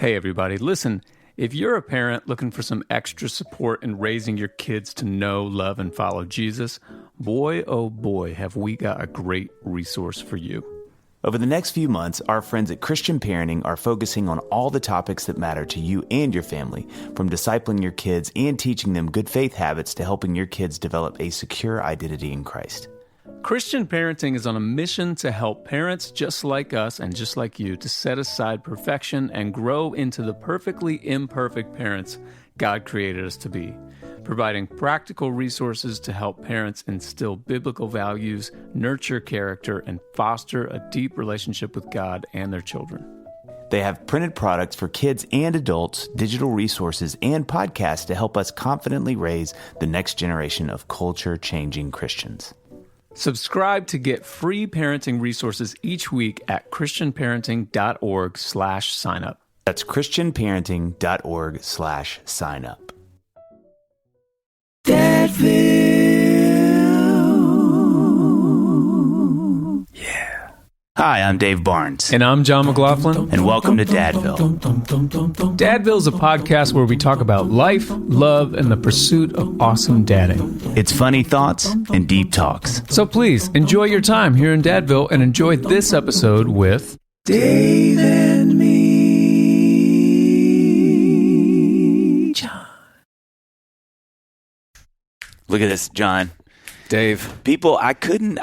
Hey, everybody. Listen, if you're a parent looking for some extra support in raising your kids to know, love, and follow Jesus, boy, oh boy, have we got a great resource for you. Over the next few months, our friends at Christian Parenting are focusing on all the topics that matter to you and your family, from discipling your kids and teaching them good faith habits to helping your kids develop a secure identity in Christ. Christian Parenting is on a mission to help parents just like us and just like you to set aside perfection and grow into the perfectly imperfect parents God created us to be, providing practical resources to help parents instill biblical values, nurture character, and foster a deep relationship with God and their children. They have printed products for kids and adults, digital resources, and podcasts to help us confidently raise the next generation of culture-changing Christians. Subscribe to get free parenting resources each week at christianparenting.org/signup. That's christianparenting.org/signup. Dadville. Yeah. Hi, I'm Dave Barnes. And I'm John McLaughlin. And welcome to Dadville. Dadville is a podcast where we talk about life, love, and the pursuit of awesome dadding. It's funny thoughts and deep talks. So please, enjoy your time here in Dadville and enjoy this episode with Dave and me. John. Look at this, John. Dave. People, I couldn't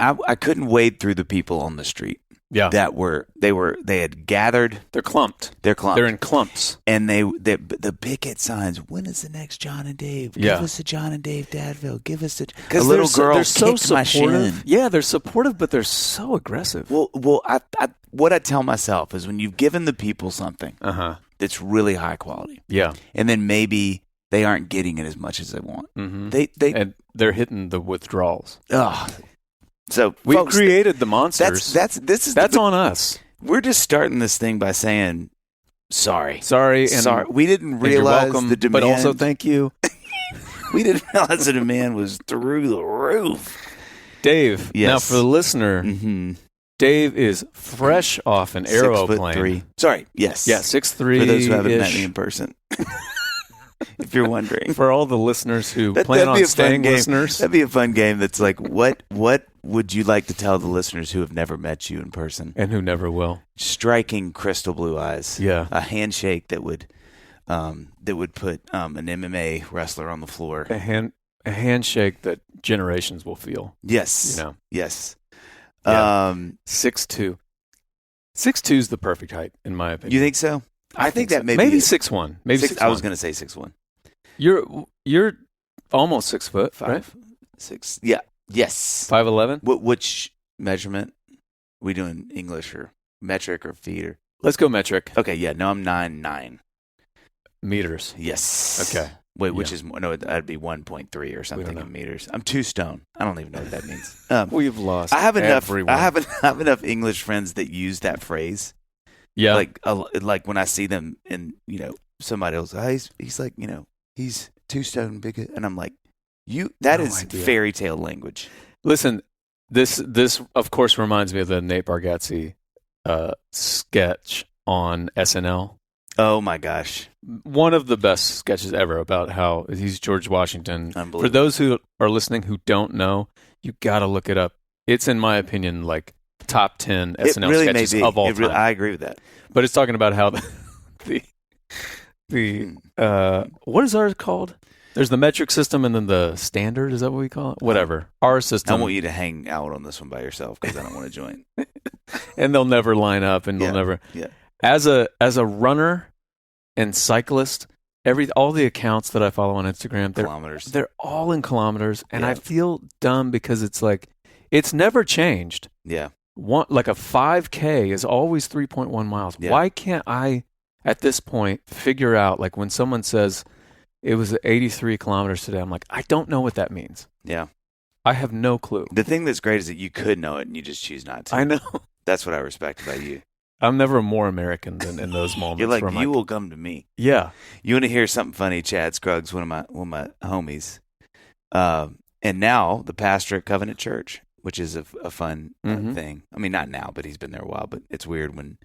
wade through the people on the street. Yeah. They had gathered. They're clumped. They're in clumps. And the picket signs, when is the next John and Dave? Give us a John and Dave Dadville. Give us a little girl they're so kicked my shin. Yeah, they're supportive, but they're so aggressive. Well, what I tell myself is when you've given the people something that's really high quality. Yeah. And then maybe they aren't getting it as much as they want. Mm-hmm. And they're hitting the withdrawals. So we folks, created the monsters. That's on us. We're just starting this thing by saying sorry. Sorry. We didn't realize welcome, the demand. But also thank you. We didn't realize the demand was through the roof. Dave. Yes. Now for the listener, Dave is fresh off an aeroplane. 6'3". Sorry. Yes. Yeah, 6'3". For those who haven't met me in person. If you're wondering. For all the listeners who plan on staying listeners. That'd be a fun game that's like, what would you like to tell the listeners who have never met you in person? And who never will. Striking crystal blue eyes. Yeah. A handshake that would put an MMA wrestler on the floor. A handshake that generations will feel. Yes. You know? Yes. Yeah. 6'2". 6'2" is the perfect height, in my opinion. You think so? I think that maybe 6'1". Maybe 6'1". I was going to say 6'1". You're almost 6 foot, 5, right? 6. Yeah. Yes. 5'11". Which measurement? We doing English or metric or feet or? Let's go metric. Okay. Yeah. No, I'm 9'9". Meters. Yes. Okay. Wait, which is no? That'd be 1.3 or something in meters. I'm 2 stone. I don't even know what that means. We've lost. I have enough. Everyone. I have enough English friends that use that phrase. Yeah. Like when I see them and somebody else, he's like he's 2 stone big, and I'm like, that is fairy tale language. Listen, this of course reminds me of the Nate Bargatze sketch on SNL. Oh my gosh. One of the best sketches ever about how he's George Washington. Unbelievable. For those who are listening who don't know, you got to look it up. It's, in my opinion, like top 10 SNL really sketches of all time. I agree with that. But it's talking about how what is ours called? There's the metric system and then the standard. Is that what we call it? Whatever. Our system. I want you to hang out on this one by yourself because I don't want to join. And they'll never line up, and they'll never. Yeah. As a runner and cyclist, all the accounts that I follow on Instagram, they're all in kilometers, and I feel dumb because it's like it's never changed. Yeah. Like a 5K is always 3.1 miles. Yeah. Why can't I, at this point, figure out, like when someone says it was 83 kilometers today, I'm like, I don't know what that means. Yeah. I have no clue. The thing that's great is that you could know it and you just choose not to. I know. That's what I respect about you. I'm never more American than in those moments. You're like, you will come to me. Yeah. You want to hear something funny? Chad Scruggs, one of my homies, and now the pastor at Covenant Church, which is a fun thing. I mean, not now, but he's been there a while. But it's weird when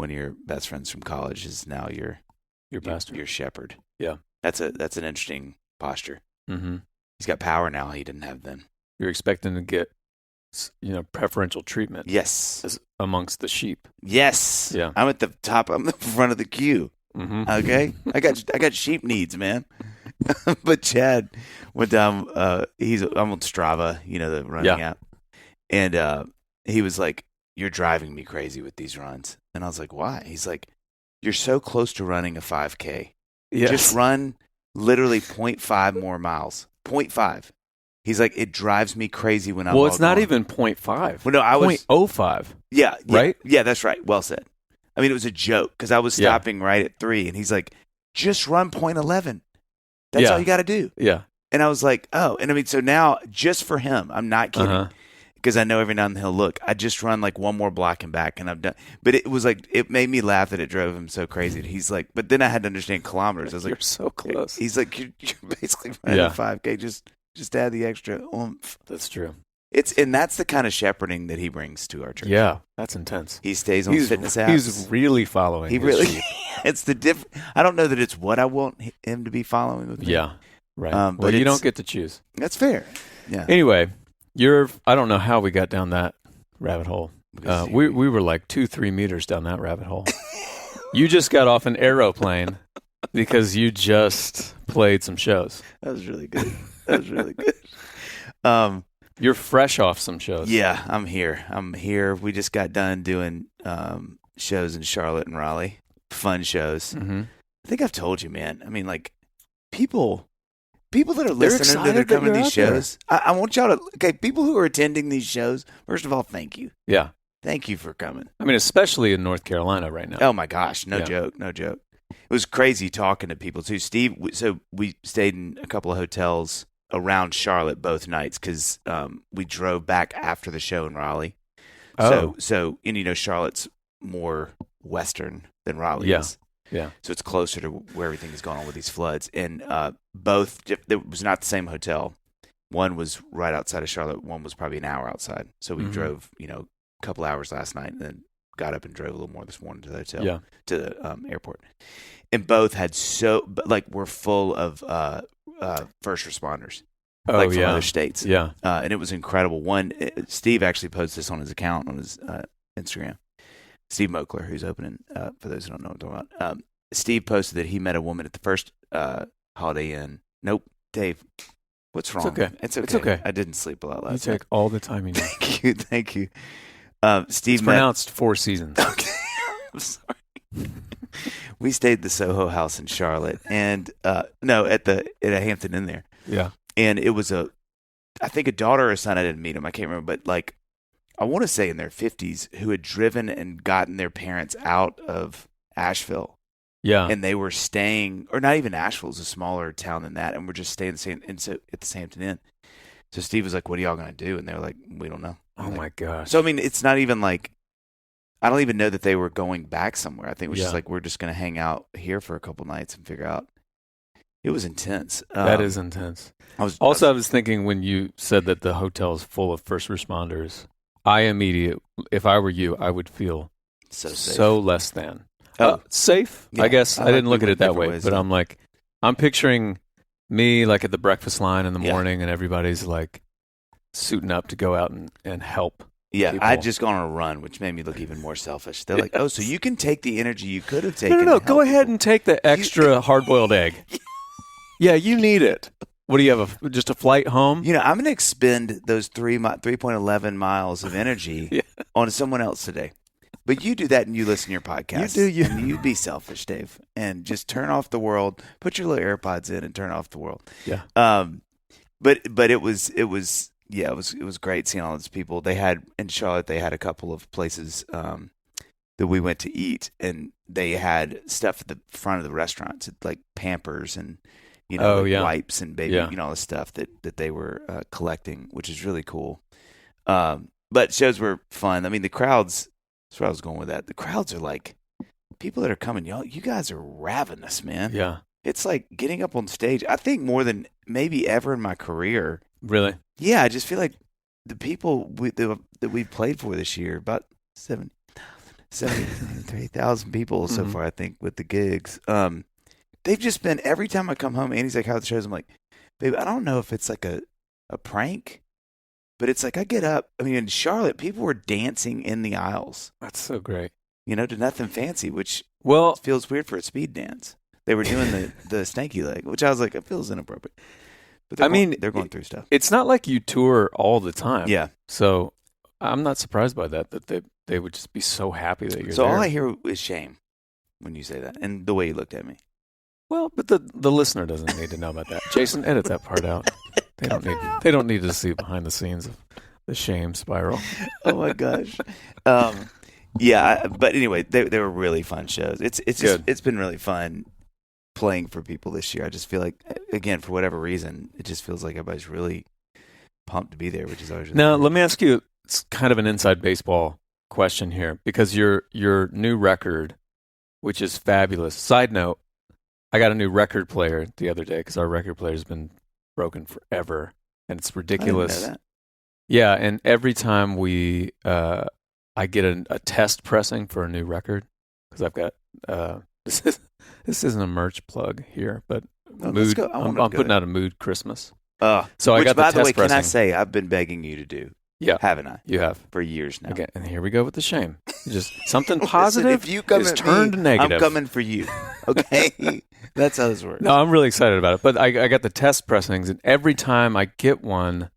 your best friends from college is now your Your pastor. Your shepherd. Yeah. That's an interesting posture. Mm-hmm. He's got power now he didn't have then. You're expecting to get, preferential treatment. Yes. Amongst the sheep. Yes. Yeah. I'm at the top. I'm the front of the queue. Mm-hmm. Okay. I got sheep needs, man. But Chad went down. I'm on Strava, the running app, and he was like, "You're driving me crazy with these runs." And I was like, "Why?" He's like, "You're so close to running a 5K. Yes. Just run literally 0.5 more miles. 0.5." He's like, "It drives me crazy when I'm." Well, it's not even 0.5. Well, no, I was 0.05. Yeah. Right? Yeah, that's right. Well said. I mean, it was a joke because I was stopping right at 3, and he's like, "Just run 0.11. That's all you got to do." Yeah. And I was like, "Oh," and I mean, so now just for him, I'm not kidding, because I know every now and then he'll look. I just run like one more block and back, and I'm done. But it was like it made me laugh that it drove him so crazy. He's like, but then I had to understand kilometers. I was like, "You're so close." He's like, "You're basically running a 5K. Just add the extra oomph." That's true. And that's the kind of shepherding that he brings to our church. Yeah, that's intense. He stays on fitness apps. He's really following. He really. It's the diff. I don't know that it's what I want him to be following with me. Yeah, right. But well, you don't get to choose. That's fair. Yeah. Anyway, I don't know how we got down that rabbit hole. We were like 2-3 meters down that rabbit hole. You just got off an aeroplane because you just played some shows. That was really good. That was really good. You're fresh off some shows. Yeah, I'm here. We just got done doing shows in Charlotte and Raleigh. Fun shows. Mm-hmm. I think I've told you, man. I mean, like, people that are listening that are excited that coming to you're these out there. shows, I want y'all to, okay, people who are attending these shows, first of all, thank you. Yeah. Thank you for coming. I mean, especially in North Carolina right now. Oh, my gosh. No joke. It was crazy talking to people, too. Steve, so we stayed in a couple of hotels around Charlotte both nights because we drove back after the show in Raleigh. Oh. So and Charlotte's more western than Raleigh is. Yeah. So it's closer to where everything is going on with these floods. And both, it was not the same hotel. One was right outside of Charlotte. One was probably an hour outside. So we drove, a couple hours last night and then got up and drove a little more this morning to the hotel, to the airport. And both had we're full of first responders. From other states. Yeah. And it was incredible. Steve actually posted this on his account, on his Instagram. Steve Mokler, who's opening, for those who don't know what I'm talking about. Steve posted that he met a woman at the first Holiday Inn. Nope. Dave, what's wrong? It's okay. It's okay. It's okay. I didn't sleep a lot last night. You take all the time you need. Thank you. Steve it's pronounced 4 Seasons. Okay. I'm sorry. We stayed at the Soho House in Charlotte, and at a Hampton Inn there. Yeah. And it was I think a daughter or a son. I didn't meet him. I can't remember, but like, I want to say in their 50s, who had driven and gotten their parents out of Asheville. Yeah. And they were staying, or not even Asheville, is a smaller town than that, and we're just staying at the Hampton Inn. So Steve was like, "What are y'all gonna do?" And they were like, "We don't know." Oh my gosh. So I mean, it's not even like, I don't even know that they were going back somewhere. I think it was just like, we're just gonna hang out here for a couple nights and figure out. It was intense. That is intense. I was thinking when you said that the hotel is full of first responders, if I were you, I would feel so less than. Safe, yeah, I guess. I didn't look at it that way, but I'm like, I'm picturing me like at the breakfast line in the morning and everybody's like suiting up to go out and help. Yeah, people. I'd just gone on a run, which made me look even more selfish. They're like, "Oh, so you can take the energy you could have taken." No, go ahead and take the extra hard-boiled egg. Yeah, you need it. What do you have? Just a flight home? I'm going to expend those 3.11 miles of energy on someone else today. But you do that and you listen to your podcast. And you be selfish, Dave, and just turn off the world. Put your little AirPods in and turn off the world. Yeah. But it was great seeing all those people. They had in Charlotte. They had a couple of places that we went to eat, and they had stuff at the front of the restaurants, like Pampers and. Wipes and baby, all the stuff that they were collecting, which is really cool. But shows were fun. I mean, the crowds, that's where I was going with that. The crowds are like, people that are coming, you guys are ravenous, man. Yeah. It's like getting up on stage, I think more than maybe ever in my career. Really? Yeah, I just feel like the people that we played for this year, about 73,000 people so far, I think, with the gigs. they've just been, every time I come home, Andy's like, how are the shows? I'm like, babe, I don't know if it's like a prank, but it's like I get up. I mean, in Charlotte, people were dancing in the aisles. That's so great. To Nothing Fancy, which Well, feels weird for a speed dance. They were doing the stanky leg, which I was like, it feels inappropriate. But they're going through stuff. It's not like you tour all the time. Yeah. So I'm not surprised by that they would just be so happy that you're So there. all I hear is shame when you say that, and the way you looked at me. Well, but the listener doesn't need to know about that. Jason, edit that part out. They don't need to see behind the scenes of the shame spiral. Oh my gosh. Yeah, but anyway, they were really fun shows. It's been really fun playing for people this year. I just feel like, again, for whatever reason, it just feels like everybody's really pumped to be there, which is always really Now, great. let me ask you, it's kind of an inside baseball question here, because your new record, which is fabulous. Side note, I got a new record player the other day because our record player's been broken forever, and it's ridiculous. I didn't know that. Yeah, and every time I get a test pressing for a new record, because I've got this isn't a merch plug here, but let's go. I I'm wanna go putting there. out a Mood Christmas. So I which, got the by the test way, can I pressing. say I've been begging you to do? Yeah, Haven't I? you have. For years now. Okay, and here we go with the shame. Just something Listen, positive if you come is at turned me, negative. I'm coming for you. Okay, that's how this works. No, I'm really excited about it. But I got the test pressings, and every time I get one,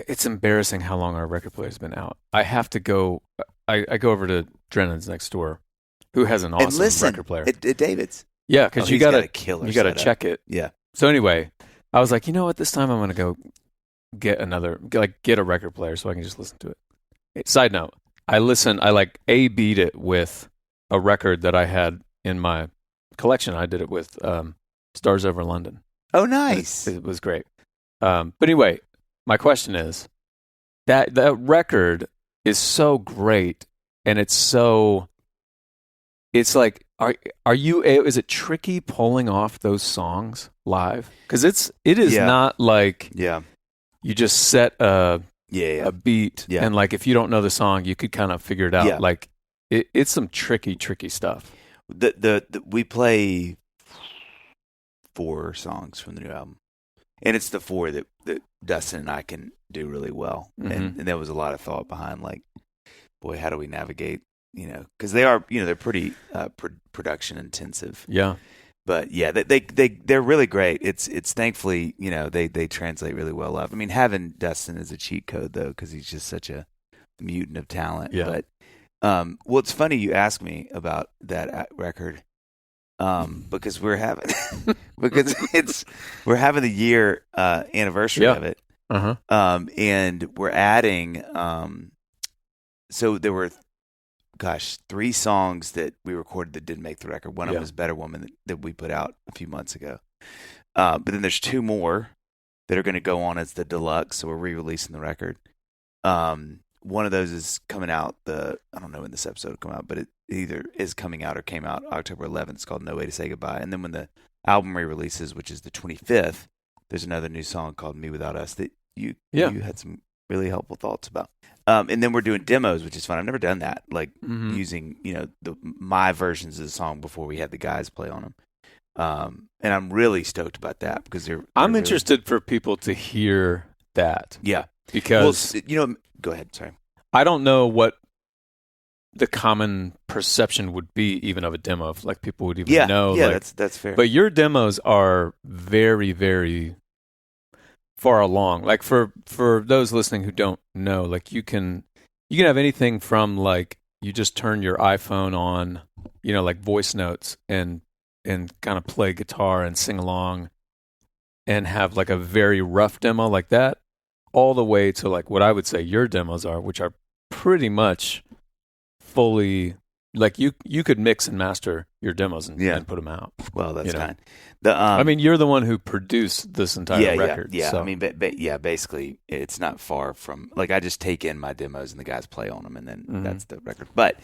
it's embarrassing how long our record player's been out. I have to go. I go over to Drennan's next door, who has an awesome and listen, record player. At David's. Yeah, because you he's got gotta a killer you gotta setup. check it. Yeah. So anyway, I was like, you know what? This time I'm gonna go get a record player so I can just listen to it. Side note, I like A-B'd it with a record that I had in my collection. I did it with Stars Over London. Oh, nice. It was great. But anyway, my question is that record is so great, and it's like, is it tricky pulling off those songs live? Because it is not like you just set a beat, and like if you don't know the song, you could kind of figure it out. Yeah. Like it's some tricky stuff. We play 4 songs from the new album, and it's the 4 that Dustin and I can do really well. Mm-hmm. And there was a lot of thought behind, like, boy, how do we navigate? Because they are, they're pretty production intensive. Yeah. But yeah, they're really great. It's thankfully, they translate really well live. I mean, having Dustin is a cheat code though, because he's just such a mutant of talent. Yeah. But well, it's funny you ask me about that record, because we're having we're having the year anniversary of it. Uh-huh. And we're adding. So there were, 3 songs that we recorded that didn't make the record. One of them was Better Woman that we put out a few months ago. But then there's 2 more that are going to go on as the deluxe. So we're re-releasing the record. One of those is coming out I don't know when this episode will come out, but it either is coming out or came out October 11th. It's called No Way to Say Goodbye. And then when the album re-releases, which is the 25th, there's another new song called Me Without Us that you had some really helpful thoughts about. And then we're doing demos, which is fun. I've never done that, like using my versions of the song before we had the guys play on them. And I'm really stoked about that because I'm really interested for people to hear that. Yeah, because go ahead. Sorry, I don't know what the common perception would be even of a demo. If like people would even know. Yeah, like, that's fair. But your demos are very, very far along. Like for those listening who don't know, like you can have anything from like you just turn your iPhone on, like voice notes and kind of play guitar and sing along and have like a very rough demo like that, all the way to like what I would say your demos are, which are pretty much fully like you could mix and master your demos and put them out. Well, that's kind. I mean, you're the one who produced this entire record. Yeah. So. I mean, basically, it's not far from like I just take in my demos and the guys play on them, and then that's the record. But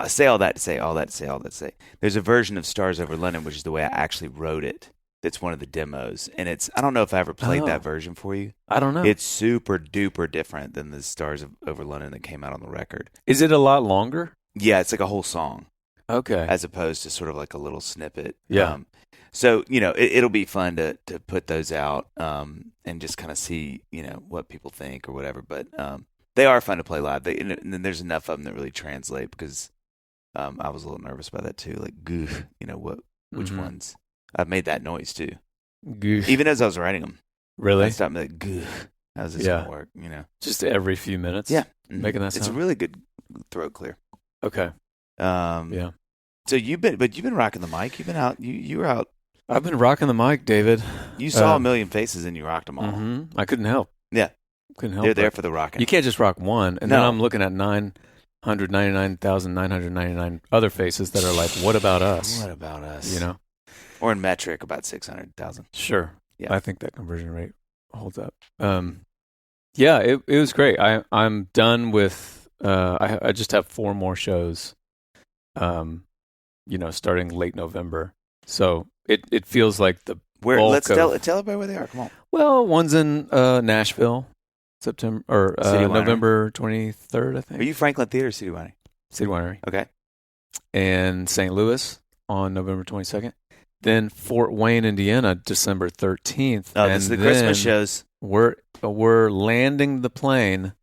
say all that to say, there's a version of Stars Over London, which is the way I actually wrote it. That's one of the demos, and I don't know if I ever played that version for you. I don't know. It's super duper different than the Stars Over London that came out on the record. Is it a lot longer? Yeah, it's like a whole song. Okay. as opposed to sort of like a little snippet. Yeah. So, it'll be fun to put those out and just kind of see, what people think or whatever. But they are fun to play live. And then there's enough of them that really translate because I was a little nervous about that too. Like, which ones? I've made that noise too. Goof. Even as I was writing them. Really? I stopped like, how's this going to work? Just every few minutes? Yeah. Making that sound? It's a really good throat clear. Okay. Yeah. So you've been rocking the mic. You've been out. You were out. I've been rocking the mic, David. You saw a million faces and you rocked them all. Mm-hmm. I couldn't help. Yeah. Couldn't help. They're there for the rocking. You can't just rock one. And then I'm looking at 999,999 other faces that are like, what about us? What about us? Or in metric, about 600,000. Sure. Yeah. I think that conversion rate holds up. Yeah, it was great. I'm done with, I just have 4 more shows, starting late November. So it feels like the let's tell everybody where they are. Come on. Well, one's in Nashville, September or November 23rd, I think. Are you Franklin Theater or City Winery? City Winery. Okay. And St. Louis on November 22nd. Then Fort Wayne, Indiana, December 13th. Oh, this is the Christmas shows. We're landing the plane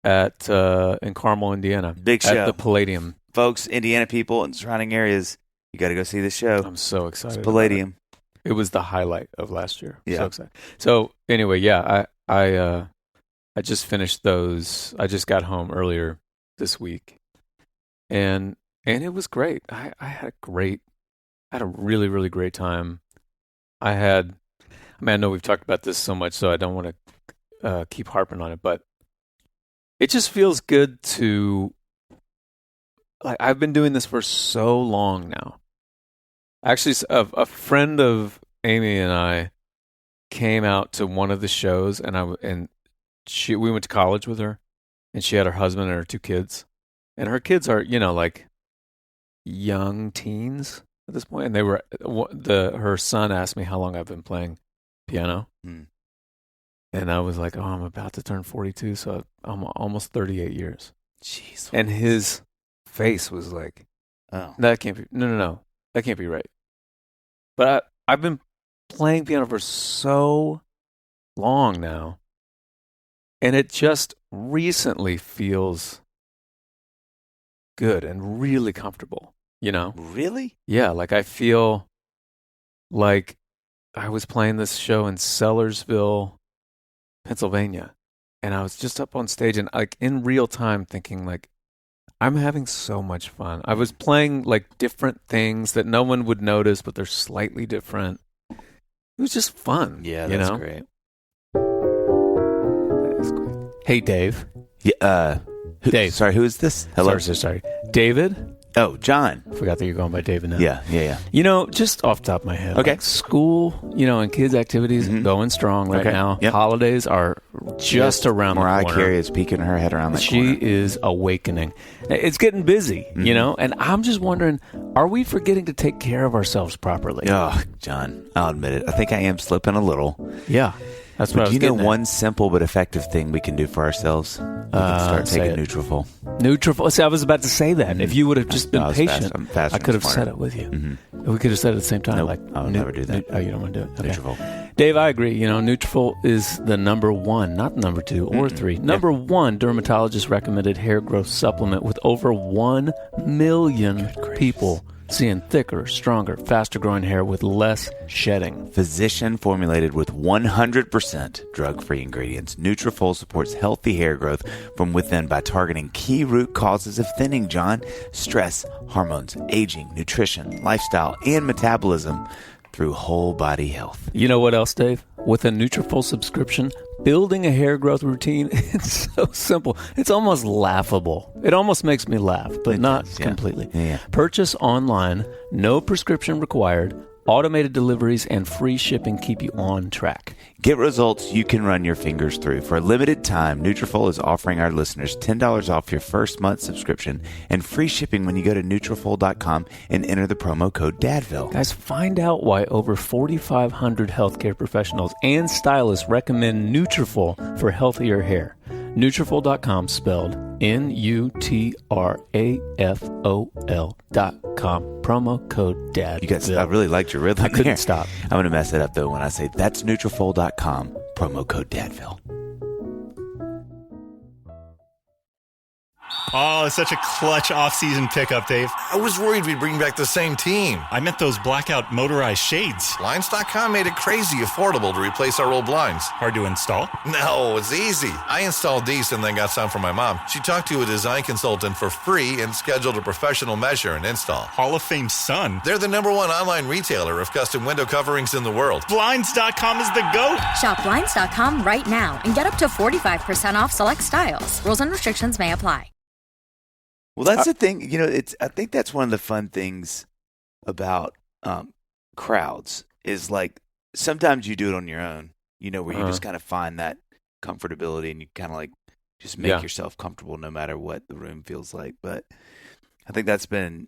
at in Carmel, Indiana. Big show. At the Palladium. Folks, Indiana people and surrounding areas, you got to go see this show. I'm so excited. It's Palladium. It was the highlight of last year. Yeah. So excited. So anyway, yeah, I just finished those. I just got home earlier this week, and it was great. I had a really, really great time. I know we've talked about this so much, so I don't want to keep harping on it, but it just feels good to, like, I've been doing this for so long now. Actually, a friend of Amy and I came out to one of the shows, and we went to college with her, and she had her husband and her 2 kids, and her kids are, like young teens at this point, and they were her son asked me how long I've been playing piano, and I was like, I'm about to turn 42, so I'm almost 38 years. Jeez. And his face was like, that can't be, no, that can't be right. But I've been playing piano for so long now, and it just recently feels good and really comfortable, Really? Yeah, like I feel like I was playing this show in Sellersville, Pennsylvania, and I was just up on stage and like in real time thinking like, I'm having so much fun. I was playing like different things that no one would notice, but they're slightly different. It was just fun. Yeah, that's great. That is great. Hey, Dave. Yeah. Dave. Sorry, who is this? Hello. Sorry. David. Oh, John. I forgot that you're going by David now. Yeah. Just off the top of my head. Okay. Like school, and kids' activities going strong right now. Yep. Holidays are just around the corner. Mariah Carey is peeking her head around that corner. She is awakening. It's getting busy, and I'm just wondering, are we forgetting to take care of ourselves properly? Oh, John, I'll admit it. I think I am slipping a little. Yeah. That's what I was getting at. One simple but effective thing we can do for ourselves? We can start taking Nutrafol. Nutrafol. See, I was about to say that. If you would have just been patient, I could have said it with you. We could have said it at the same time. Nope, I'll never do that. Oh, you don't want to do it? Okay. Nutrafol. Dave, I agree. Nutrafol is the number 1, not number 2 or 3. Number 1 dermatologist recommended hair growth supplement with over 1 million people seeing thicker, stronger, faster growing hair with less shedding. Physician formulated with 100% drug-free ingredients, Nutrafol supports healthy hair growth from within by targeting key root causes of thinning, John. Stress, hormones, aging, nutrition, lifestyle, and metabolism through whole body health. You know what else, Dave? With a Nutrafol subscription, building a hair growth routine, it's so simple. It's almost laughable. It almost makes me laugh, but not completely. Yeah. Purchase online, no prescription required, automated deliveries, and free shipping keep you on track. Get results you can run your fingers through. For a limited time, Nutrafol is offering our listeners $10 off your first month subscription and free shipping when you go to Nutrafol.com and enter the promo code DADVILLE. Guys, find out why over 4,500 healthcare professionals and stylists recommend Nutrafol for healthier hair. Nutrafol.com, spelled NUTRAFOL.com. Promo code DAD. You guys, I really liked your rhythm. I couldn't there. stop. I'm going to mess it up, though, when I say that's Nutrafol.com. Promo code DADVILLE. Oh, it's such a clutch off-season pickup, Dave. I was worried we'd bring back the same team. I meant those blackout motorized shades. Blinds.com made it crazy affordable to replace our old blinds. Hard to install? No, it's easy. I installed these and then got some for my mom. She talked to a design consultant for free and scheduled a professional measure and install. Hall of Fame son. They're the #1 online retailer of custom window coverings in the world. Blinds.com is the GOAT. Shop Blinds.com right now and get up to 45% off select styles. Rules and restrictions may apply. Well, that's the thing. You know, I think that's one of the fun things about crowds is like sometimes you do it on your own, you know, where you just kind of find that comfortability and you kind of like just make yourself comfortable no matter what the room feels like. But I think that's been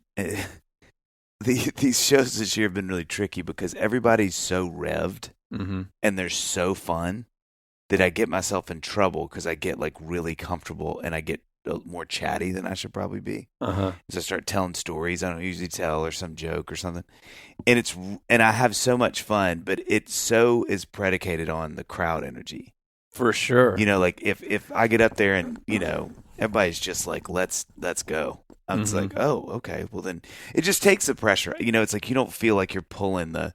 these shows this year have been really tricky because everybody's so revved and they're so fun that I get myself in trouble because I get like really comfortable and I get more chatty than I should probably be. So I start telling stories I don't usually tell or some joke or something. And I have so much fun, but it so is predicated on the crowd energy. For sure. You know, like if I get up there and, you know, everybody's just like, let's go. I'm just like, oh, okay. Well, then it just takes the pressure. You know, it's like you don't feel like you're pulling the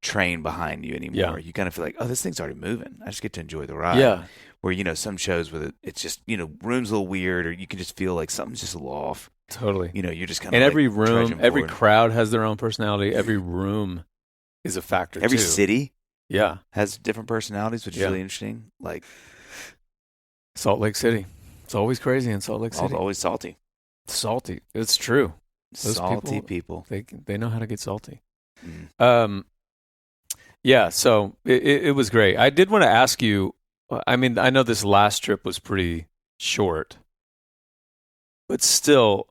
train behind you anymore. Yeah. You kind of feel like, oh, this thing's already moving. I just get to enjoy the ride. Yeah. Where, you know, some shows with it's just, you know, room's a little weird or you can just feel like something's just a little off. Totally. You know, you're just kind of and every room, every crowd has their own personality. Every room is a factor every too. City has different personalities, which is really interesting. Like Salt Lake City. It's always crazy in Salt Lake City. Always salty. Salty. It's true. Those salty people. They know how to get salty. Yeah, so it was great. I did want to ask you, I mean, I know this last trip was pretty short, but still,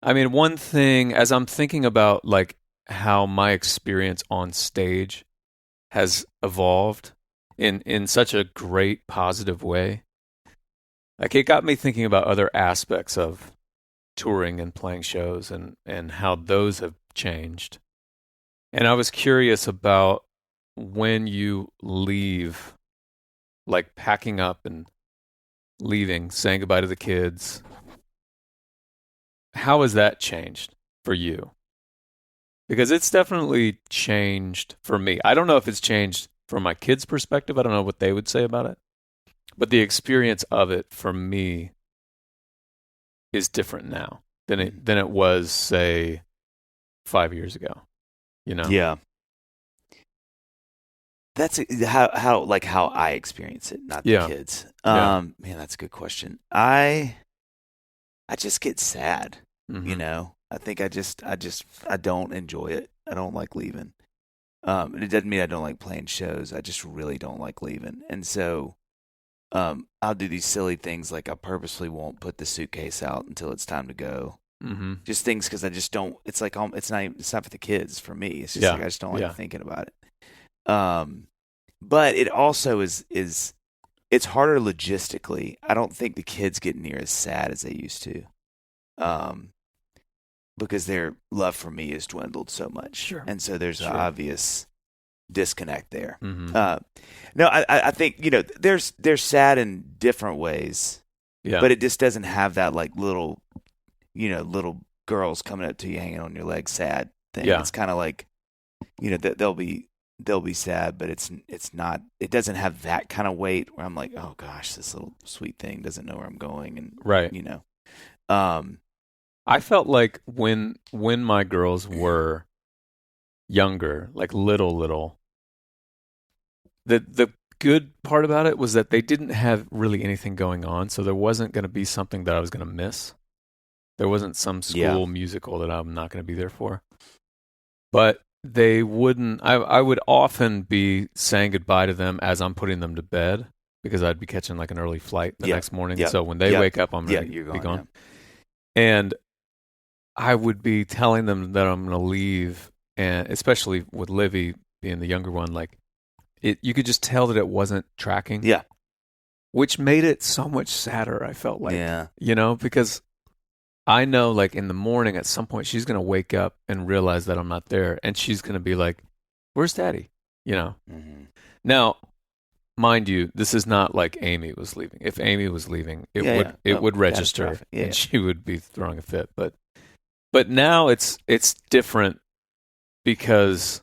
I mean, one thing, as I'm thinking about like how my experience on stage has evolved in such a great positive way, like it got me thinking about other aspects of touring and playing shows and how those have changed. And I was curious about when you leave, like packing up and leaving, saying goodbye to the kids, how has that changed for you? Because it's definitely changed for me. I don't know if it's changed from my kids' perspective. I don't know what they would say about it. But the experience of it for me is different now than it was, say, 5 years ago. You know? Yeah. That's how I experience it, not the kids. Man, that's a good question. I just get sad, you know. I think I don't enjoy it. I don't like leaving. And it doesn't mean I don't like playing shows. I just really don't like leaving. And so I'll do these silly things like I purposely won't put the suitcase out until it's time to go. Just things because I just don't. It's like it's not for the kids. For me, it's just like I just don't like thinking about it. But it also is it's harder logistically. I don't think the kids get near as sad as they used to, because their love for me has dwindled so much. Sure. And so there's an obvious disconnect there. No, I think, you know, they're sad in different ways. Yeah. But it just doesn't have that like little girls coming up to you hanging on your leg sad thing. Yeah. It's kind of like, you know, they'll be sad, but it's not. It doesn't have that kind of weight where I'm like, oh gosh, this little sweet thing doesn't know where I'm going, and you know. I felt like when my girls were younger, like little, the good part about it was that they didn't have really anything going on, so there wasn't going to be something that I was going to miss. There wasn't some school musical that I'm not going to be there for, but they wouldn't. I would often be saying goodbye to them as I'm putting them to bed because I'd be catching like an early flight the next morning. So when they wake up, I'm going to be gone. And I would be telling them that I'm going to leave, and especially with Livy being the younger one, like you could just tell that it wasn't tracking. Yeah. which made it so much sadder. I felt like, Yeah. because I know, like, in the morning at some point she's going to wake up and realize that I'm not there, and she's going to be like, "Where's Daddy?" Mm-hmm. Now, mind you, this is not like Amy was leaving. If Amy was leaving, it would register, catastrophic. and she would be throwing a fit. But now it's different because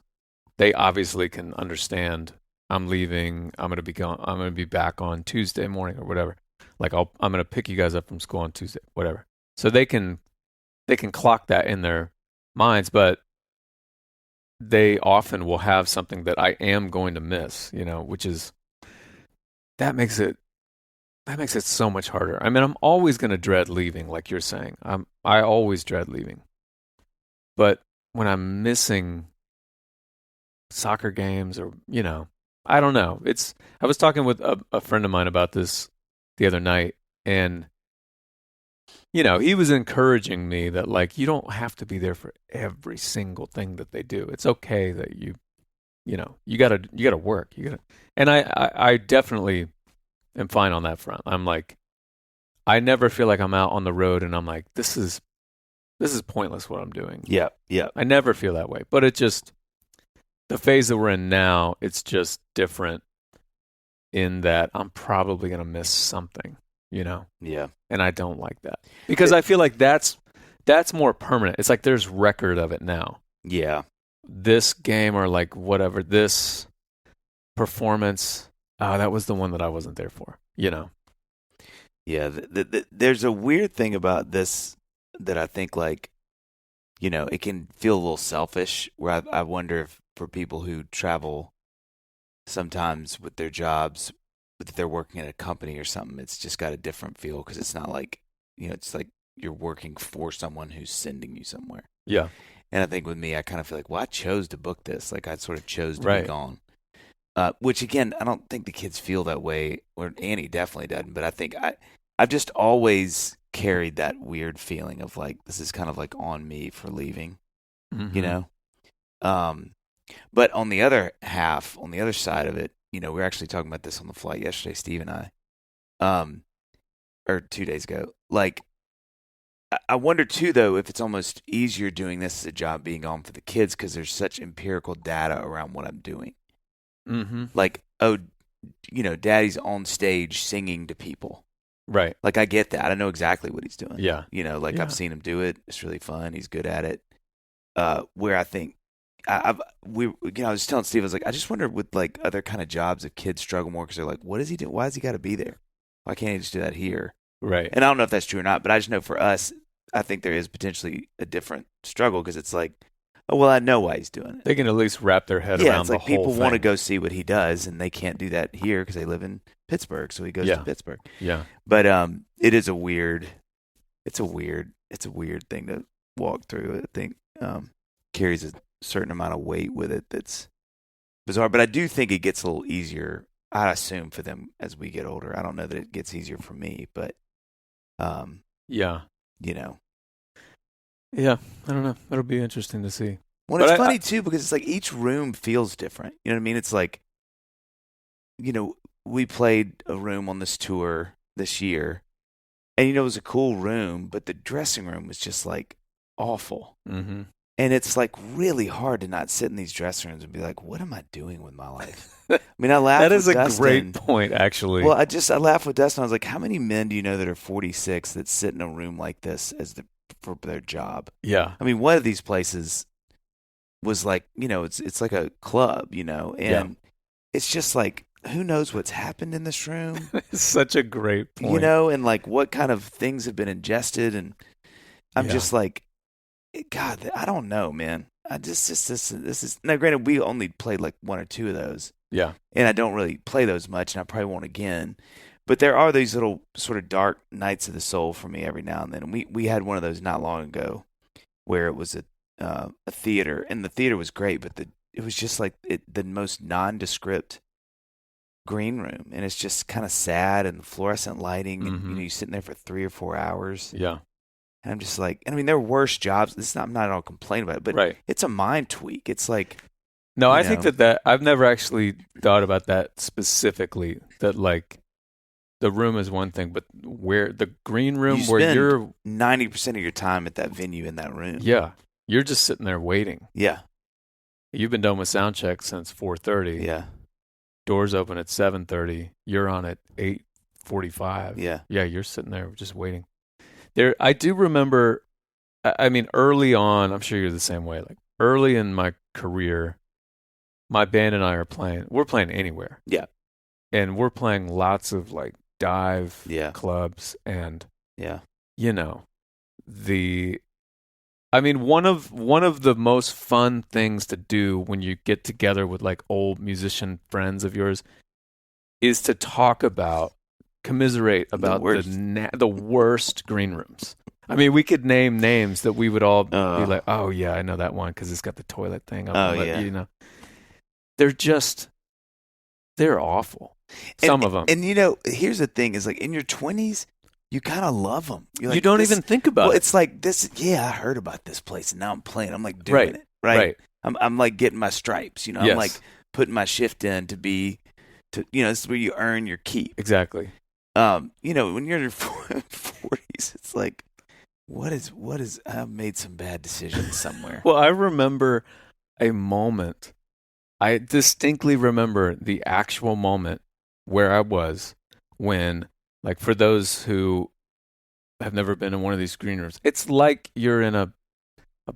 they obviously can understand. I'm leaving. I'm gonna be gone. I'm gonna be back on Tuesday morning or whatever. Like I'm gonna pick you guys up from school on Tuesday, whatever. So they can clock that in their minds, but they often will have something that I am going to miss, which is that makes it so much harder. I mean, I'm always going to dread leaving, like you're saying. I always dread leaving. But when I'm missing soccer games or, I don't know. I was talking with a friend of mine about this the other night, and he was encouraging me that, like, you don't have to be there for every single thing that they do. It's okay that you gotta work. And I definitely am fine on that front. I'm like, I never feel like I'm out on the road and I'm like, this is pointless what I'm doing. Yeah. I never feel that way. But it just, the phase that we're in now, it's just different in that I'm probably gonna miss something. Yeah. And I don't like that because I feel like that's more permanent. It's like there's record of it now. Yeah. This game or like whatever, this performance, that was the one that I wasn't there for, Yeah. There's a weird thing about this that I think, like, it can feel a little selfish, where I wonder if for people who travel sometimes with their jobs, if they're working at a company or something, it's just got a different feel because it's not like, it's like you're working for someone who's sending you somewhere. Yeah. And I think with me, I kind of feel like, well, I chose to book this. Like, I sort of chose to Right. be gone. Which, again, I don't think the kids feel that way, or Annie definitely doesn't. But I think I've just always carried that weird feeling of, like, this is kind of like on me for leaving, Mm-hmm. But on the other side of it, we were actually talking about this on the flight yesterday, Steve and I, or 2 days ago. Like, I wonder too, though, if it's almost easier doing this as a job being on for the kids because there's such empirical data around what I'm doing. Mm-hmm. Like, Daddy's on stage singing to people. Right. Like, I get that. I know exactly what he's doing. Yeah. Like, I've seen him do it. It's really fun. He's good at it. Where I think I was telling Steve, I was like, I just wonder with, like, other kind of jobs if kids struggle more because they're like, what is he doing? Why has he got to be there? Why can't he just do that here? Right. And I don't know if that's true or not, but I just know for us, I think there is potentially a different struggle because it's like, oh, well, I know why he's doing it. They can at least wrap their head Yeah, around it's the like whole people thing. want to go see what he does, and they can't do that here because they live in Pittsburgh, so he goes to Pittsburgh. Yeah. But it is a weird thing to walk through. I think carries a certain amount of weight with it that's bizarre. But I do think it gets a little easier, I assume, for them as we get older. I don't know that it gets easier for me, but Yeah. Yeah. I don't know. That'll be interesting to see. Well, it's funny too because it's like each room feels different. You know what I mean? It's like, we played a room on this tour this year, and it was a cool room, but the dressing room was just like awful. Mm-hmm. And it's like really hard to not sit in these dressing rooms and be like, what am I doing with my life? I mean, I laugh. That is with a Dustin. great point, actually. Well, I laugh with Dustin. I was like, how many men do you know that are 46 that sit in a room like this for their job? Yeah. I mean, one of these places was like, it's like a club, and it's just like, who knows what's happened in this room? It's such a great point. And like what kind of things have been ingested, and I'm just like, God, I don't know, man. This is now. Granted, we only played like one or two of those. Yeah. And I don't really play those much, and I probably won't again. But there are these little sort of dark nights of the soul for me every now and then. And we had one of those not long ago, where it was a theater, and the theater was great, but it was just like the most nondescript green room, and it's just kind of sad and fluorescent lighting, and you're sitting there for 3 or 4 hours. Yeah. And I'm just like, I mean, there are worse jobs. I'm not at all complaining about it, but it's a mind tweak. It's like, no, I think that I've never actually thought about that specifically. That like the room is one thing, but where the green room You where spend you're 90% of your time at that venue in that room. yeah, you're just sitting there waiting. Yeah. You've been done with sound check since 4:30. Yeah. Doors open at 7:30. You're on at 8:45. Yeah. Yeah, you're sitting there just waiting. I do remember. I mean, early on, I'm sure you're the same way. Like early in my career, my band and I are playing. We're playing anywhere. Yeah. And we're playing lots of like dive Yeah. clubs and Yeah. you know I mean one of the most fun things to do when you get together with like old musician friends of yours is to commiserate about the worst green rooms. I mean, we could name names that we would all be like, oh yeah, I know that one because it's got the toilet thing. You know, they're awful. Some of them. And here's the thing: is like in your 20s, you kind of love them. You're like, you don't even think about it. It's like this. Yeah, I heard about this place, and now I'm playing. I'm like doing it. Right. I'm like getting my stripes. Yes. I'm like putting my shift in this is where you earn your keep. Exactly. When you're in your 40s, it's like, what is? I've made some bad decisions somewhere. Well, I remember a moment. I distinctly remember the actual moment where I was when, like, for those who have never been in one of these green rooms, it's like you're in a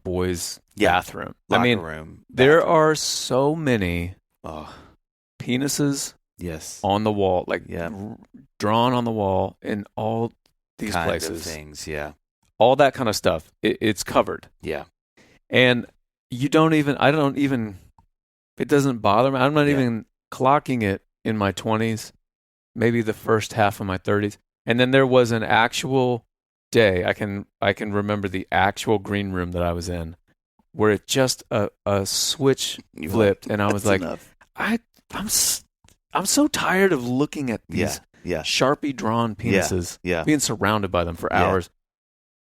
boys' bathroom. Locker room. There bathroom. are so many penises on the wall, like drawn on the wall in all these kind places. Of things, yeah. All that kind of stuff. It's covered. Yeah. And it doesn't bother me. I'm not even clocking it in my 20s, maybe the first half of my 30s. And then there was an actual day, I can remember the actual green room that I was in, where it just a switch flipped, and I was like, I'm so tired of looking at these Sharpie drawn penises, being surrounded by them for hours.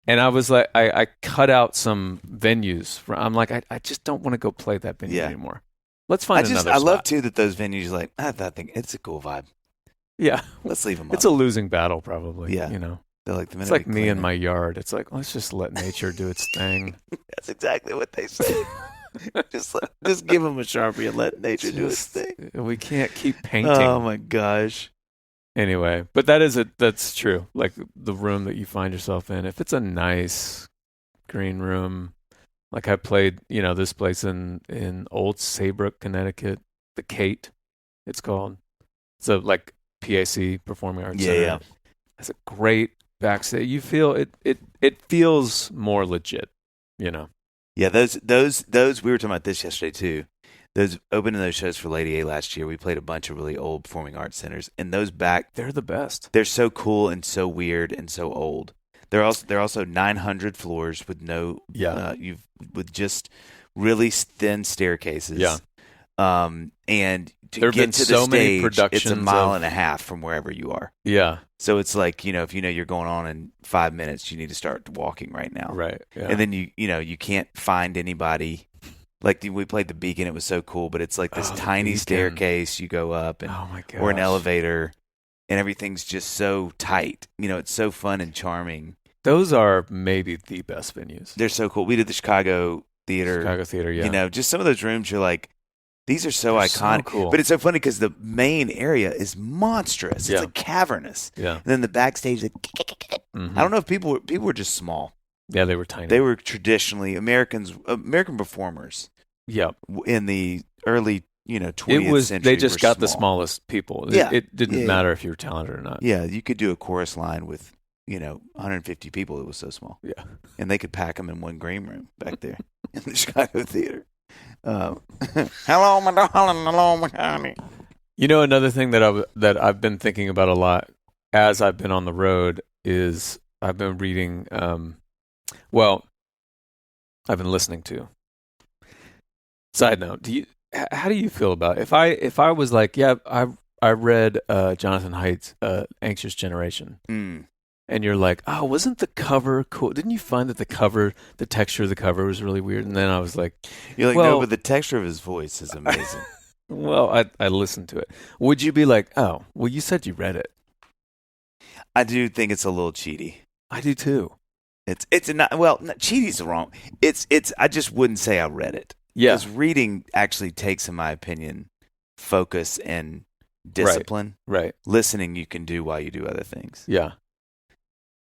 And I was like, I cut out some venues. I'm like, I just don't want to go play that venue anymore. Let's find another spot. I love too that those venues like that thing. It's a cool vibe. Yeah, let's leave them up. It's a losing battle, probably. Yeah, they're like it's like me in my yard. It's like, let's just let nature do its thing. That's exactly what they say. just give them a Sharpie and let nature do its thing. We can't keep painting. Oh my gosh. Anyway, but that's true. Like the room that you find yourself in, if it's a nice green room, like I played, this place in Old Saybrook, Connecticut, the Kate, it's called. It's a like PAC, Performing Arts Center. Yeah. It's a great backstage. You feel it feels more legit, Yeah, those we were talking about this yesterday too. Those opening those shows for Lady A last year, we played a bunch of really old performing arts centers, and those they're the best. They're so cool and so weird and so old. They're also 900 floors with with just really thin staircases. Yeah. And to there get to so the stage, many productions it's a mile and a half from wherever you are. Yeah. So it's like, if you're going on in 5 minutes, you need to start walking right now. Right. Yeah. And then you can't find anybody. Like we played the Beacon, it was so cool, but it's like this tiny staircase you go up, and or an elevator, and everything's just so tight. It's so fun and charming. Those are maybe the best venues. They're so cool. We did the Chicago Theater. Yeah. Just some of those rooms, you're like, these are so iconic. So cool. But it's so funny because the main area is monstrous. It's like cavernous. Yeah. And then the backstage, I don't know if people were just small. Yeah, they were tiny. They were traditionally American performers. Yeah. In the early, 20th century. They just got small. The smallest people. Yeah. It didn't matter if you were talented or not. Yeah, you could do a chorus line with, 150 people. It was so small. Yeah. And they could pack them in one green room back there in the Chicago Theater. Hello, my darling. Hello, my honey. Another thing that I've been thinking about a lot as I've been on the road is I've been reading, I've been listening to. Side note, how do you feel about it? If I was like, I read Jonathan Haidt's Anxious Generation, and you're like, oh, wasn't the cover cool? Didn't you find that the texture of the cover was really weird? And then I was like, you're like, no, but the texture of his voice is amazing. Well, I listened to it. Would you be like, oh, well, you said you read it. I do think it's a little cheaty. I do too. It's not, well, cheaty's wrong. It's I just wouldn't say I read it. Yeah. Because reading actually takes, in my opinion, focus and discipline. Right. Listening you can do while you do other things. Yeah.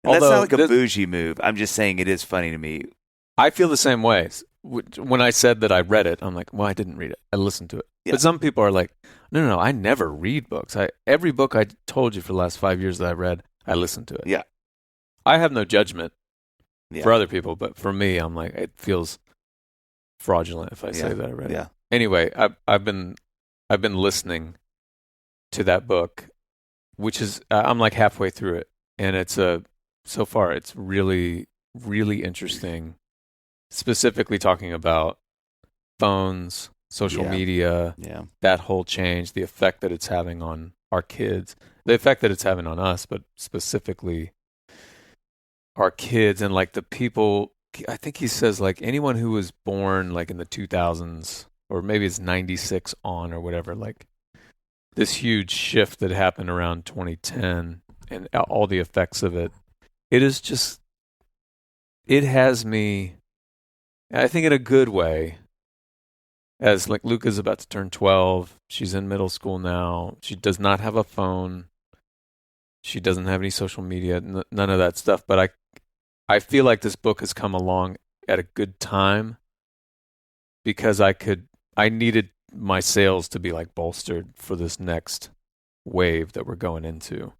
And that's Although not like a bougie move. I'm just saying it is funny to me. I feel the same way. When I said that I read it, I'm like, well, I didn't read it. I listened to it. Yeah. But some people are like, no, I never read books. Every book I told you for the last 5 years that I read, I listened to it. Yeah. I have no judgment Yeah. for other people, but for me, I'm like, it feels fraudulent if I say that I read it. Anyway, I've been listening to that book, which is I'm like halfway through it, and it's so far it's really, really interesting. Specifically talking about phones, social media, that whole change, the effect that it's having on our kids, the effect that it's having on us, but specifically our kids and like the people. I think he says like anyone who was born like in the 2000s or maybe it's 96 on or whatever, like this huge shift that happened around 2010 and all the effects of it. It is just, it has me, I think in a good way, as like Luca's about to turn 12. She's in middle school now. She does not have a phone. She doesn't have any social media, none of that stuff. But I feel like this book has come along at a good time because I needed my sales to be like bolstered for this next wave that we're going into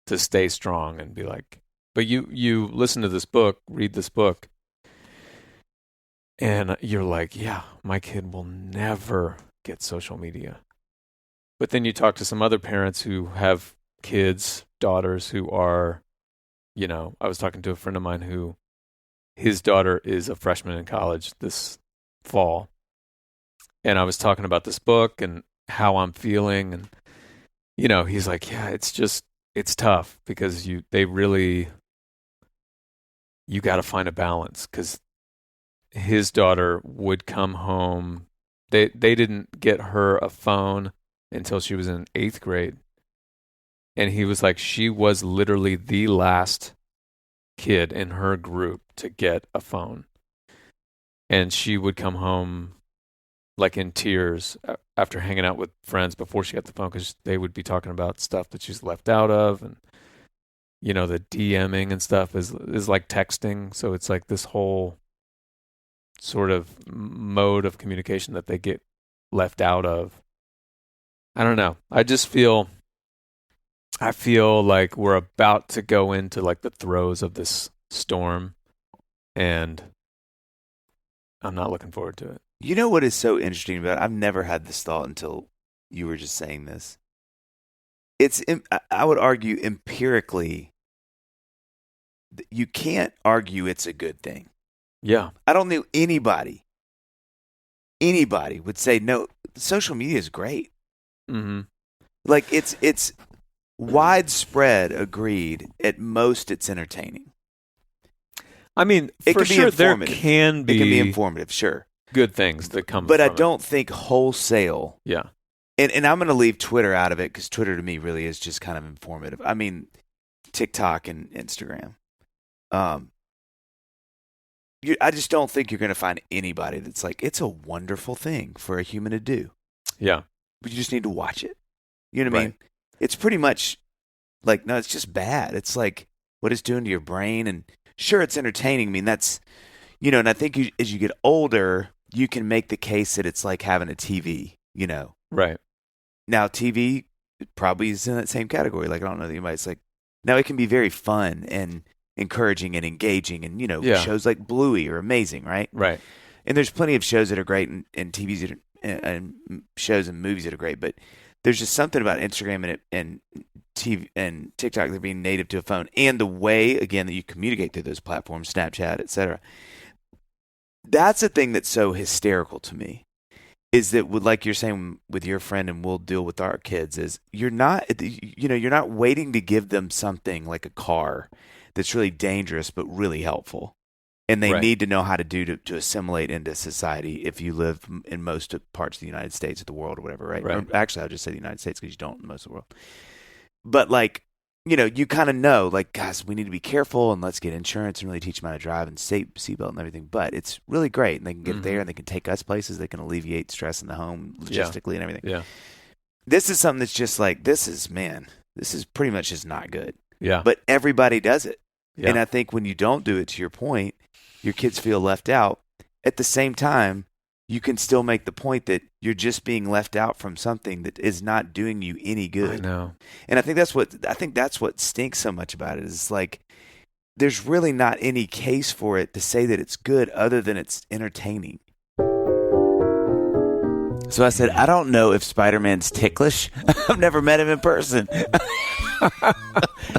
to stay strong and be like, but you listen to this book, read this book, and you're like, yeah, my kid will never get social media. But then you talk to some other parents who have kids, daughters who are, I was talking to a friend of mine who his daughter is a freshman in college this fall. And I was talking about this book and how I'm feeling. And, he's like, yeah, it's tough because you got to find a balance because his daughter would come home. They didn't get her a phone until she was in 8th grade. And he was like, she was literally the last kid in her group to get a phone. And she would come home like in tears after hanging out with friends before she got the phone because they would be talking about stuff that she's left out of. And, the DMing and stuff is like texting. So it's like this whole sort of mode of communication that they get left out of. I don't know. I feel like we're about to go into like the throes of this storm, and I'm not looking forward to it. You know what is so interesting about it? I've never had this thought until you were just saying this. I would argue empirically, you can't argue it's a good thing. Yeah. I don't know anybody would say, no, social media is great. Mm-hmm. Like it's widespread agreed. At most, it's entertaining. I mean, it for can sure, be there informative. can be It can be informative, sure. Good things that come but from I don't think wholesale. Yeah. And I'm going to leave Twitter out of it because Twitter to me really is just kind of informative. I mean, TikTok and Instagram. I just don't think you're going to find anybody that's like, it's a wonderful thing for a human to do. Yeah. But you just need to watch it. You know what I mean? It's pretty much like, no, it's just bad. It's like what it's doing to your brain. And sure, it's entertaining. I mean, that's, and I think as you get older, you can make the case that it's like having a TV, Right. Now, TV probably is in that same category. Like, I don't know that anybody's like, now it can be very fun and encouraging and engaging. And, shows like Bluey are amazing, right? Right. And there's plenty of shows that are great and TVs that are, and shows and movies that are great. But there's just something about Instagram and TV and TikTok that are being native to a phone and the way, again, that you communicate through those platforms, Snapchat, etc. That's the thing that's so hysterical to me. Is that like you're saying with your friend, and we'll deal with our kids, is you're not waiting to give them something like a car that's really dangerous but really helpful, and they need to know how to do to assimilate into society if you live in most parts of the United States, of the world, or whatever, right? Or actually, I'll just say the United States because you don't in most of the world. But like you kind of know, like, guys, we need to be careful and let's get insurance and really teach them how to drive and seatbelt and everything. But it's really great. And they can get there and they can take us places. They can alleviate stress in the home logistically and everything. Yeah. This is something that's just like, this is pretty much just not good. Yeah. But everybody does it. Yeah. And I think when you don't do it, to your point, your kids feel left out. At the same time, you can still make the point that you're just being left out from something that is not doing you any good. I know. And I think that's what stinks so much about it is like there's really not any case for it to say that it's good other than it's entertaining. So I said, I don't know if Spider-Man's ticklish. I've never met him in person.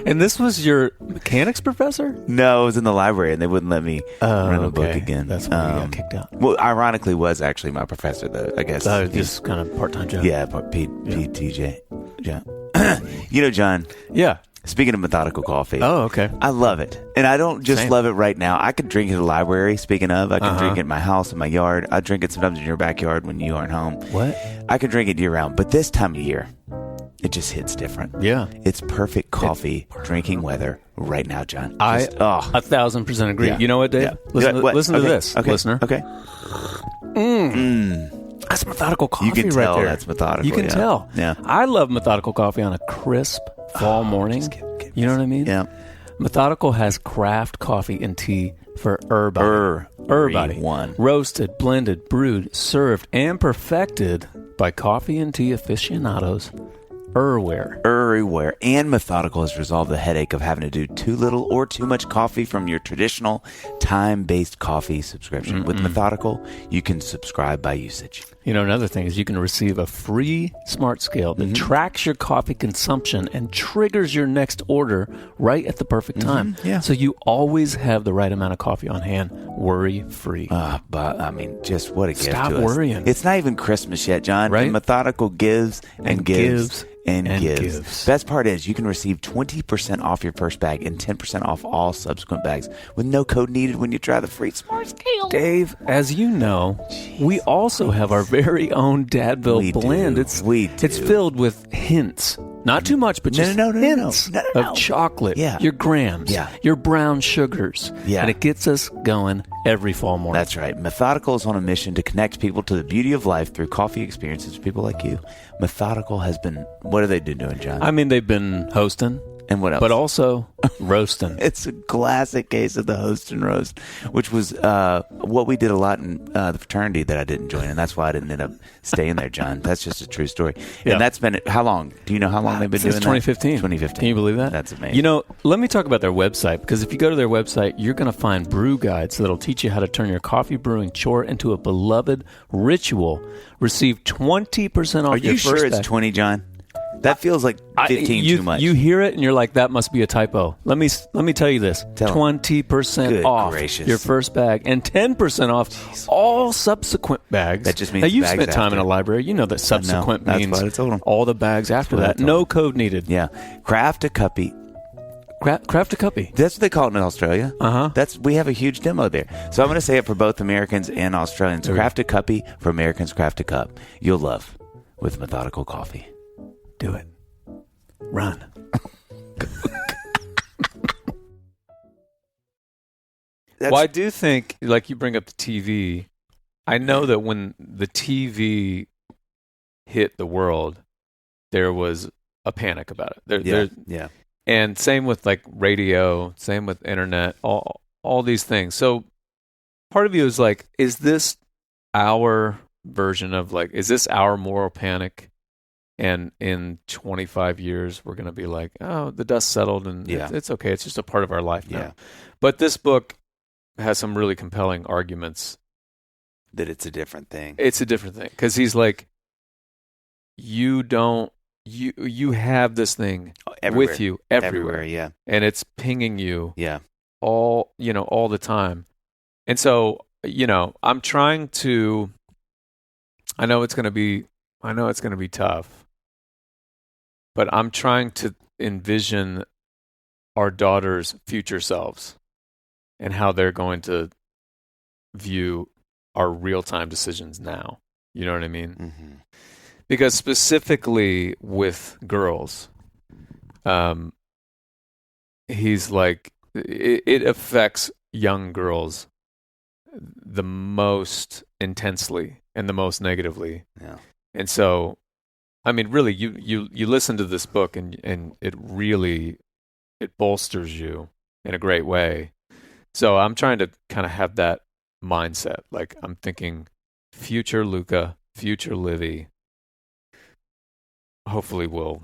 And this was your mechanics professor? No, it was in the library, and they wouldn't let me run a book again. That's when you got kicked out. Well, ironically, was actually my professor, though, I guess. Just kind of part-time job. Yeah, PTJ. John. John. Yeah. Speaking of methodical coffee. Oh, okay. I love it. And I don't just Same. love it right now. I could drink it at the library, speaking of. I can drink it in my house, in my yard. I drink it sometimes in your backyard when you aren't home. What? I can drink it year-round. But this time of year, it just hits different. Yeah. It's perfect coffee drinking weather right now, John. I 1,000% agree. Yeah. You know what, Dave? Yeah. Listen to this, okay. listener. Okay. That's methodical coffee You can right tell there. that's methodical. You can tell. Yeah. I love methodical coffee on a crisp fall morning. You know what I mean? Yeah. Methodical has craft coffee and tea for everybody. One. Roasted, blended, brewed, served, and perfected by coffee and tea aficionados everywhere. And Methodical has resolved the headache of having to do too little or too much coffee from your traditional time-based coffee subscription. With Methodical, you can subscribe by usage. Another thing is you can receive a free smart scale that tracks your coffee consumption and triggers your next order right at the perfect time. Yeah. So you always have the right amount of coffee on hand, worry-free. But, I mean, just what a gift Stop to us. worrying. It's not even Christmas yet, John. Right? And Methodical gives and gives. And gives. gives. Best part is you can receive 20% off your first bag and 10% off all subsequent bags with no code needed when you try the free smart scale. Dave, as you know, we also have our very own Dadville blend. It's filled with hints. Not too much, but just hints of chocolate, your grams, your brown sugars. Yeah. And it gets us going every fall morning. That's right. Methodical is on a mission to connect people to the beauty of life through coffee experiences for people like you. Methodical has been, what have they been doing, John? I mean, they've been hosting. And what else? But also roasting. It's a classic case of the host and roast, which was what we did a lot in the fraternity that I didn't join, and that's why I didn't end up staying there, John. That's just a true story. Yeah. And that's been, how long? Do you know how long they've been doing Since that? 2015. 2015. Can you believe that? That's amazing. Let me talk about their website, because if you go to their website, you're going to find brew guides that'll teach you how to turn your coffee brewing chore into a beloved ritual. Receive 20% off Are your you first sure it's bag. 20, John? That feels like 15 too much. You hear it and you're like, that must be a typo. Let me tell you this: 20% Good off gracious. your first bag and 10% off all subsequent bags. That just means now you've bags spent time after. in a library. You know that subsequent That's means what I told 'em. all the bags after what I that. told No code needed. Yeah. Craft a cuppy. Craft a cuppy. That's what they call it in Australia. Uh-huh. We have a huge demo there. So I'm going to say it for both Americans and Australians. Craft a cuppy for Americans. Craft a cup. You'll love with Methodical coffee. Do it. Run. Well, I do think, like you bring up the TV, I know that when the TV hit the world, there was a panic about it. Yeah. And same with like radio, same with internet, all these things. So part of you is like, is this our version of like, is this our moral panic? And in 25 years, we're going to be like, oh, the dust settled and it's okay. It's just a part of our life now. Yeah. But this book has some really compelling arguments. That it's a different thing. It's a different thing. Because he's like, you have this thing with you everywhere. Yeah. And it's pinging you Yeah. all the time. And so, I'm trying to, I know it's going to be tough, but I'm trying to envision our daughters' future selves and how they're going to view our real-time decisions now. You know what I mean? Mm-hmm. Because specifically with girls, he's like, it affects young girls the most intensely and the most negatively. Yeah. And so, I mean, really, you listen to this book and it really, it bolsters you in a great way. So I'm trying to kind of have that mindset. Like, I'm thinking future Luca, future Livy, hopefully will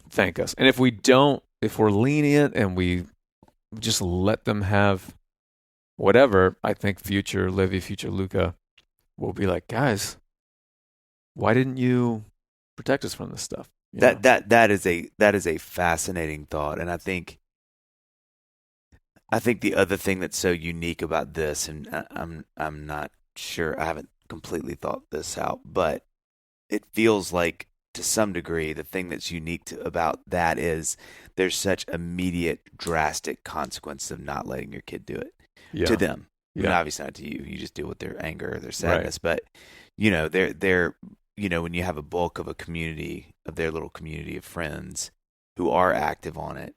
thank us. And if we don't, if we're lenient and we just let them have whatever, I think future Livy, future Luca will be like, guys, why didn't you protect us from this stuff? You know? That is a fascinating thought, and I think the other thing that's so unique about this, and I'm not sure, I haven't completely thought this out, but it feels like to some degree the thing that's unique about that is there's such immediate, drastic consequence of not letting your kid do it to them. I mean, obviously not to you. You just deal with their anger or their sadness, but you know, they're you know, when you have a bulk of a community, of their little community of friends who are active on it,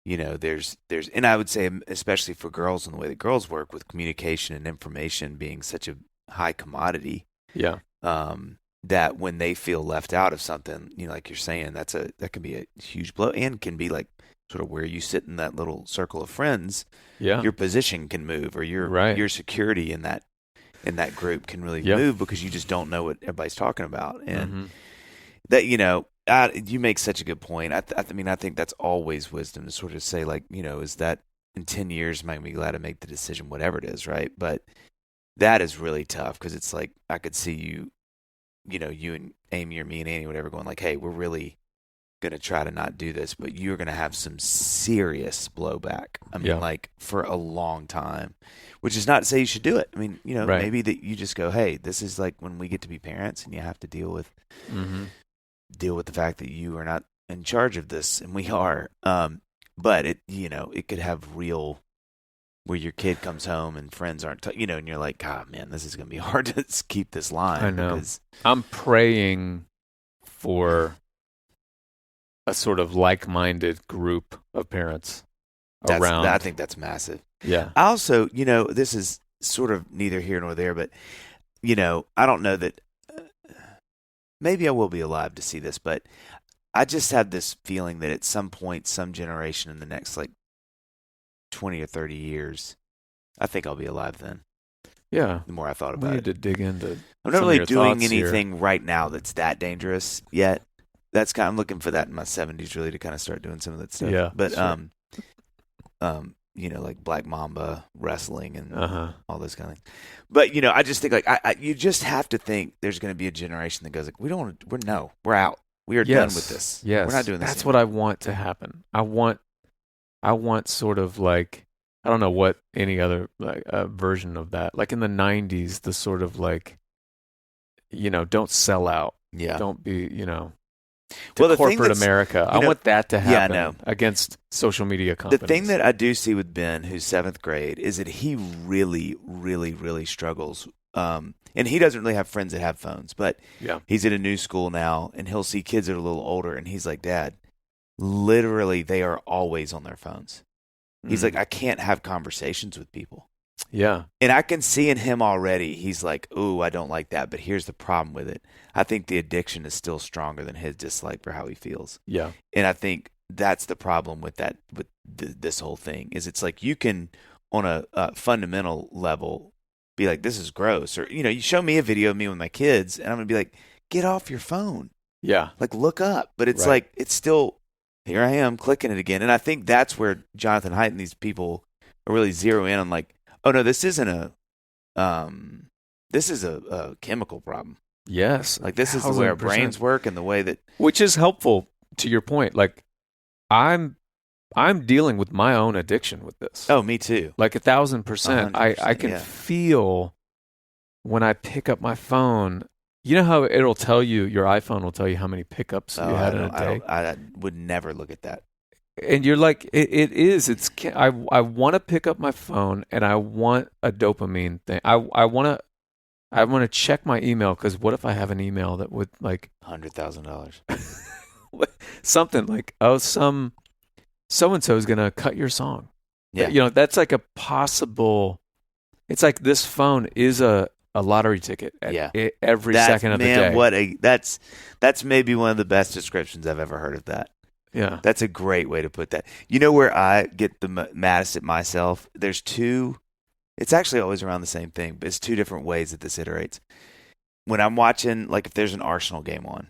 you know, there's, and I would say, especially for girls and the way that girls work with communication and information being such a high commodity, that when they feel left out of something, you know, like you're saying, that can be a huge blow, and can be like sort of where you sit in that little circle of friends. Yeah, your position can move, or your security in that group can really move, because you just don't know what everybody's talking about, and that, you know. You make such a good point. I mean, I think that's always wisdom to sort of say, like, you know, is that in 10 years, am I going to be glad to make the decision, whatever it is, right? But that is really tough, because it's like, I could see you, you know, you and Amy or me and Annie, whatever, going like, hey, we're really going to try to not do this, but you're going to have some serious blowback. I mean, like, for a long time, which is not to say you should do it. I mean, you know, maybe that you just go, hey, this is like when we get to be parents and you have to deal with the fact that you are not in charge of this, and we are. But it, you know, it could have real, where your kid comes home and friends aren't, you know, and you're like, God, man, this is going to be hard to keep this line. I know. I'm praying for a sort of like-minded group of parents around. I think that's massive. Yeah. I also, you know, this is sort of neither here nor there, but, you know, I don't know that. Maybe I will be alive to see this, but I just have this feeling that at some point, some generation in the next like 20 or 30 years, I think I'll be alive then. Yeah. The more I thought about it. We need to dig into. I'm not really doing anything right now that's that dangerous yet. I'm looking for that in my 70s, really, to kind of start doing some of that stuff. Yeah. But you know, like Black Mamba wrestling and all those kind of things. But, you know, I just think like you just have to think there's going to be a generation that goes like, we're out. We are done with this. Yes. We're not doing this. That's what I want to happen. I want sort of like, I don't know what any other like version of that. Like in the 90s, the sort of like, you know, don't sell out. Yeah. Don't be, you know, the corporate America. I want that to happen. Yeah, I know. Against social media companies. The thing that I do see with Ben, who's 7th grade, is that he really, really, really struggles. And he doesn't really have friends that have phones, but he's at a new school now, and he'll see kids that are a little older, and he's like, Dad, literally they are always on their phones. He's like, I can't have conversations with people. Yeah. And I can see in him already, he's like, ooh, I don't like that. But here's the problem with it. I think the addiction is still stronger than his dislike for how he feels. Yeah. And I think that's the problem with that, with this whole thing, is it's like you can, on a fundamental level, be like, this is gross. Or, you know, you show me a video of me with my kids, and I'm going to be like, get off your phone. Yeah. Like, look up. But it's like, it's still, here I am clicking it again. And I think that's where Jonathan Haidt and these people are really zero in on like, oh no, this isn't this is a chemical problem. Yes. Like this is the way our brains work, and the way that, which is helpful to your point. Like I'm dealing with my own addiction with this. Oh, me too. Like 1,000%. I can feel when I pick up my phone. You know how it'll tell you, your iPhone will tell you how many pickups you had in a day? I would never look at that. And you're like, I want to pick up my phone, and I want a dopamine thing. I want to check my email, because what if I have an email that would like $100,000, something like, some so-and-so is going to cut your song. Yeah. You know, that's like a possible, it's like this phone is a lottery ticket every second of the day. That's maybe one of the best descriptions I've ever heard of that. Yeah. That's a great way to put that. You know where I get the maddest at myself? There's two, it's actually always around the same thing, but it's two different ways that this iterates. When I'm watching, like if there's an Arsenal game on,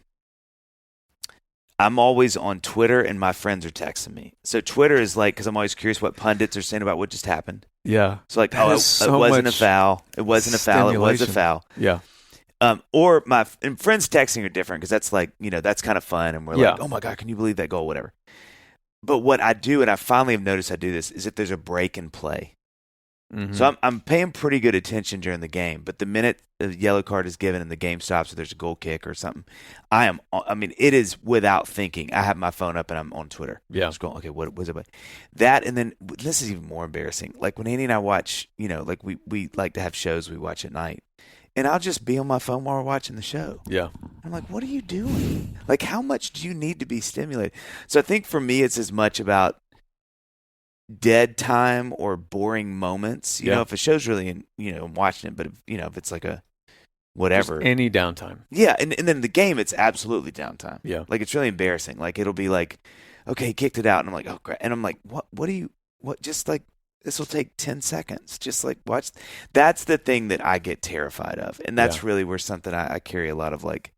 I'm always on Twitter and my friends are texting me. So Twitter is like, because I'm always curious what pundits are saying about what just happened. Yeah. So like, it wasn't a foul. It wasn't a foul. It was a foul. Yeah. Or and friends texting are different because that's like, you know, that's kind of fun. And we're like, oh my God, can you believe that goal? Whatever. But what I do, and I finally have noticed I do this, is if there's a break in play. Mm-hmm. So I'm paying pretty good attention during the game. But the minute a yellow card is given and the game stops or there's a goal kick or something, it is without thinking. I have my phone up and I'm on Twitter. Yeah. Just going, okay, what was it? That, and then this is even more embarrassing. Like when Andy and I watch, you know, like we like to have shows we watch at night. And I'll just be on my phone while we're watching the show. Yeah. I'm like, what are you doing? Like, how much do you need to be stimulated? So I think for me, it's as much about dead time or boring moments. You know, if a show's really, I'm watching it, but if it's like a whatever. Just any downtime. Yeah. And then the game, it's absolutely downtime. Yeah. Like, it's really embarrassing. Like, it'll be like, okay, he kicked it out. And I'm like, oh, great. And I'm like, just like, this will take 10 seconds. Just like watch. That's the thing that I get terrified of. And that's really where something I carry a lot of like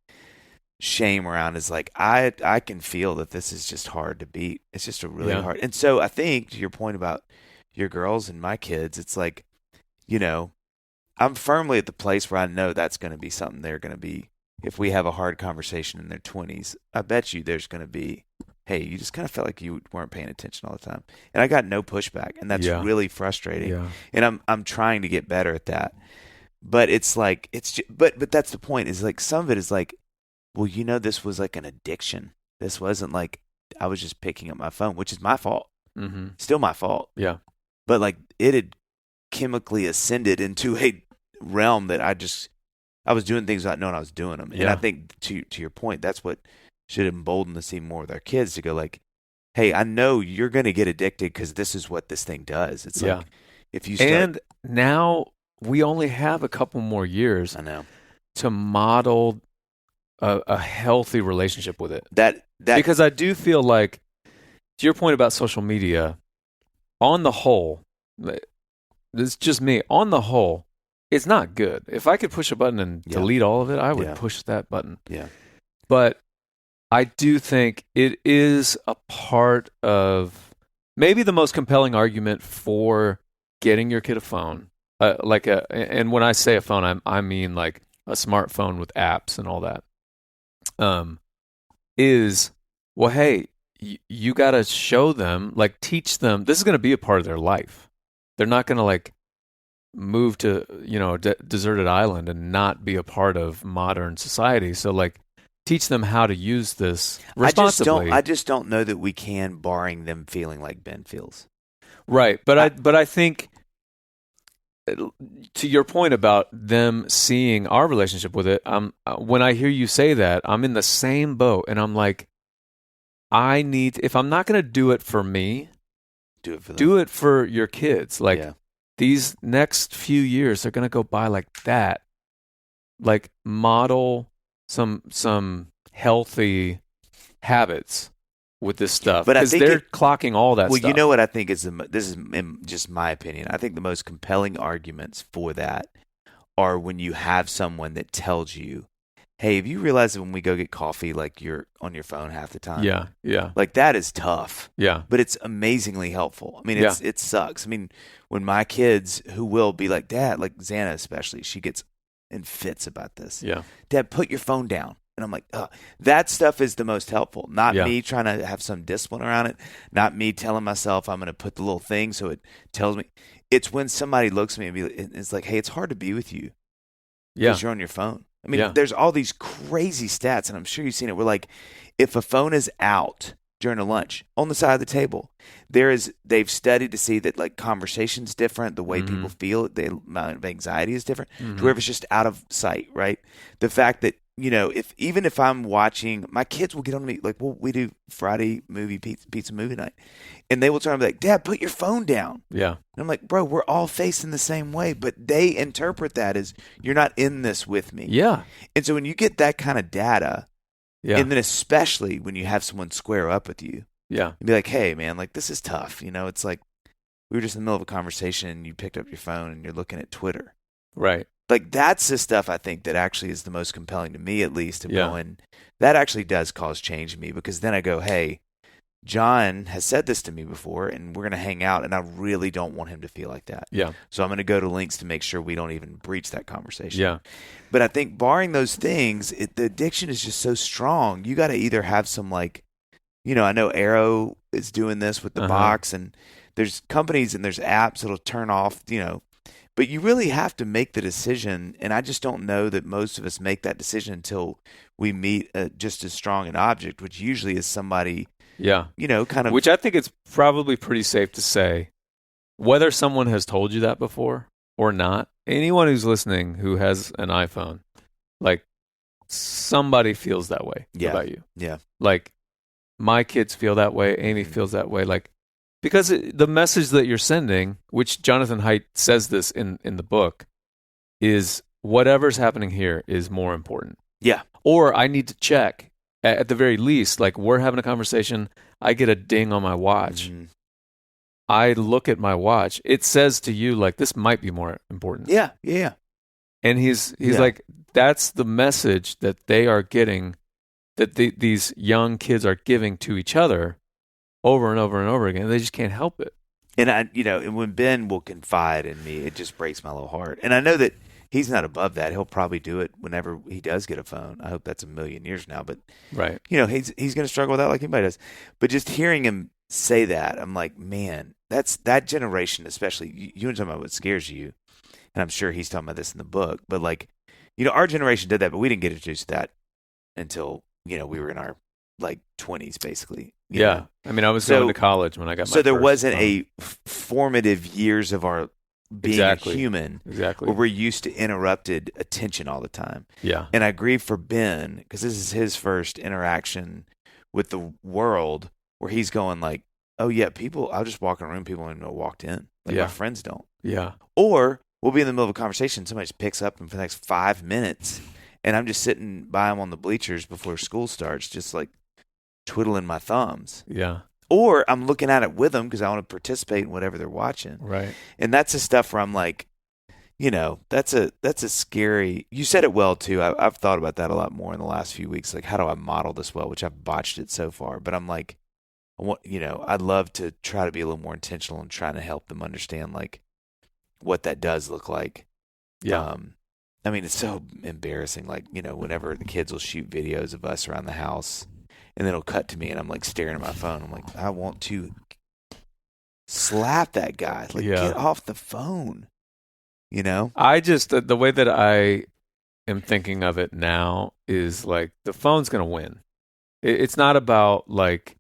shame around is like, I can feel that this is just hard to beat. It's just a really hard. And so I think to your point about your girls and my kids, it's like, you know, I'm firmly at the place where I know that's going to be something they're going to be. If we have a hard conversation in their 20s, I bet you there's going to be, hey, you just kind of felt like you weren't paying attention all the time. And I got no pushback, and that's really frustrating. Yeah. And I'm trying to get better at that. But it's like, but that's the point, is like some of it is like, well, you know, this was like an addiction. This wasn't like I was just picking up my phone, which is my fault. Mm-hmm. Still my fault. Yeah. But like it had chemically ascended into a realm that I was doing things without knowing I was doing them. And I think to your point, that's what should embolden us even more with our kids to go like, hey, I know you're going to get addicted because this is what this thing does. It's like if you start. And now we only have a couple more years to model a healthy relationship with it. That because I do feel like, to your point about social media, on the whole, it's just me, on the whole, it's not good. If I could push a button and delete all of it, I would push that button. Yeah. But I do think it is a part of maybe the most compelling argument for getting your kid a phone. And when I say a phone, I mean like a smartphone with apps and all that. Is, well, hey, you got to show them, like teach them, this is going to be a part of their life. They're not going to like move to, a deserted island and not be a part of modern society. So like teach them how to use this responsibly. I just don't know that we can, barring them feeling like Ben feels. Right. But I think, to your point about them seeing our relationship with it, when I hear you say that, I'm in the same boat, and I'm like, if I'm not going to do it for me, do it for them. Do it for your kids. Like these next few years, they're going to go by like that. Like model some healthy habits with this stuff, because they're clocking all that stuff. Well, you know what I think is this is just my opinion. I think the most compelling arguments for that are when you have someone that tells you, hey, have you realized that when we go get coffee, like you're on your phone half the time? Yeah, yeah. Like that is tough. Yeah. But it's amazingly helpful. I mean, it sucks. I mean, when my kids, who will be like, Dad, like Xana especially, she gets in fits about this. Yeah. Dad, put your phone down. And I'm like, that stuff is the most helpful. Not me trying to have some discipline around it. Not me telling myself I'm going to put the little thing so it tells me. It's when somebody looks at me and it's like, hey, it's hard to be with you because you're on your phone. I mean, there's all these crazy stats, and I'm sure you've seen it. We're like, if a phone is out during a lunch on the side of the table, they've studied to see that like conversation's different, the way people feel, the amount of anxiety is different, to where if it's just out of sight, right? The fact that even if I'm watching, my kids will get on me, like, we do Friday pizza movie night, and they will try to be like, Dad, put your phone down. Yeah. And I'm like, bro, we're all facing the same way, but they interpret that as you're not in this with me. Yeah. And so when you get that kind of data, Yeah. and then especially when you have someone square up with you, Yeah. and be like, hey, man, like, this is tough. It's like we were just in the middle of a conversation and you picked up your phone and you're looking at Twitter. Right. Like, that's the stuff I think that actually is the most compelling to me, at least, of Yeah. going, that actually does cause change in me, because then I go, hey, John has said this to me before, and we're going to hang out, and I really don't want him to feel like that. Yeah. So I'm going to go to lengths to make sure we don't even breach that conversation. Yeah. But I think barring those things, the addiction is just so strong. You got to either have some, like, I know Arrow is doing this with the box, and there's companies and there's apps that'll turn off, but you really have to make the decision. And I just don't know that most of us make that decision until we meet just as strong an object, which usually is somebody, Yeah. kind of. Which I think it's probably pretty safe to say, whether someone has told you that before or not, anyone who's listening who has an iPhone, like, somebody feels that way about you. Yeah. Like, my kids feel that way. Amy feels that way. Like, because the message that you're sending, which Jonathan Haidt says this in the book, is whatever's happening here is more important. Yeah. Or I need to check, at the very least, like, we're having a conversation, I get a ding on my watch. Mhm. I look at my watch. It says to you, like, this might be more important. Yeah. Yeah. And he's Yeah. like, that's the message that they are getting, that these young kids are giving to each other over and over and over again. They just can't help it. And and when Ben will confide in me, it just breaks my little heart. And I know that he's not above that. He'll probably do it whenever he does get a phone. I hope that's a million years now. But Right. he's going to struggle with that like anybody does. But just hearing him say that, I'm like, man, that's that generation, especially. You were talking about what scares you, and I'm sure he's talking about this in the book. But, like, our generation did that, but we didn't get introduced to that until we were in our, like, 20s, basically. you Yeah. know? I mean, I was So- going to college when I got my So there first wasn't phone. a formative years of our being Exactly. a human Exactly. where we're used to interrupted attention all the time. Yeah. And I grieve for Ben, because this is his first interaction with the world, where he's going like, oh yeah, I'll just walk in a room, people don't even know I walked in. Like, Yeah. my friends don't. Yeah. Or we'll be in the middle of a conversation, somebody just picks up, and for the next 5 minutes, and I'm just sitting by him on the bleachers before school starts, just like twiddling my thumbs. Yeah. Or I'm looking at it with them because I want to participate in whatever they're watching. Right. And that's the stuff where I'm like, that's a scary. You said it well too. I've thought about that a lot more in the last few weeks. Like, how do I model this well? Which I've botched it so far. But I'm like, I'd love to try to be a little more intentional in trying to help them understand, like, what that does look like. Yeah. I mean, it's so embarrassing. Like, whenever the kids will shoot videos of us around the house, and then it'll cut to me, and I'm like staring at my phone. I'm like, I want to slap that guy. Like, Yeah. get off the phone. I just, the way that I am thinking of it now is like, the phone's going to win. It's not about, like,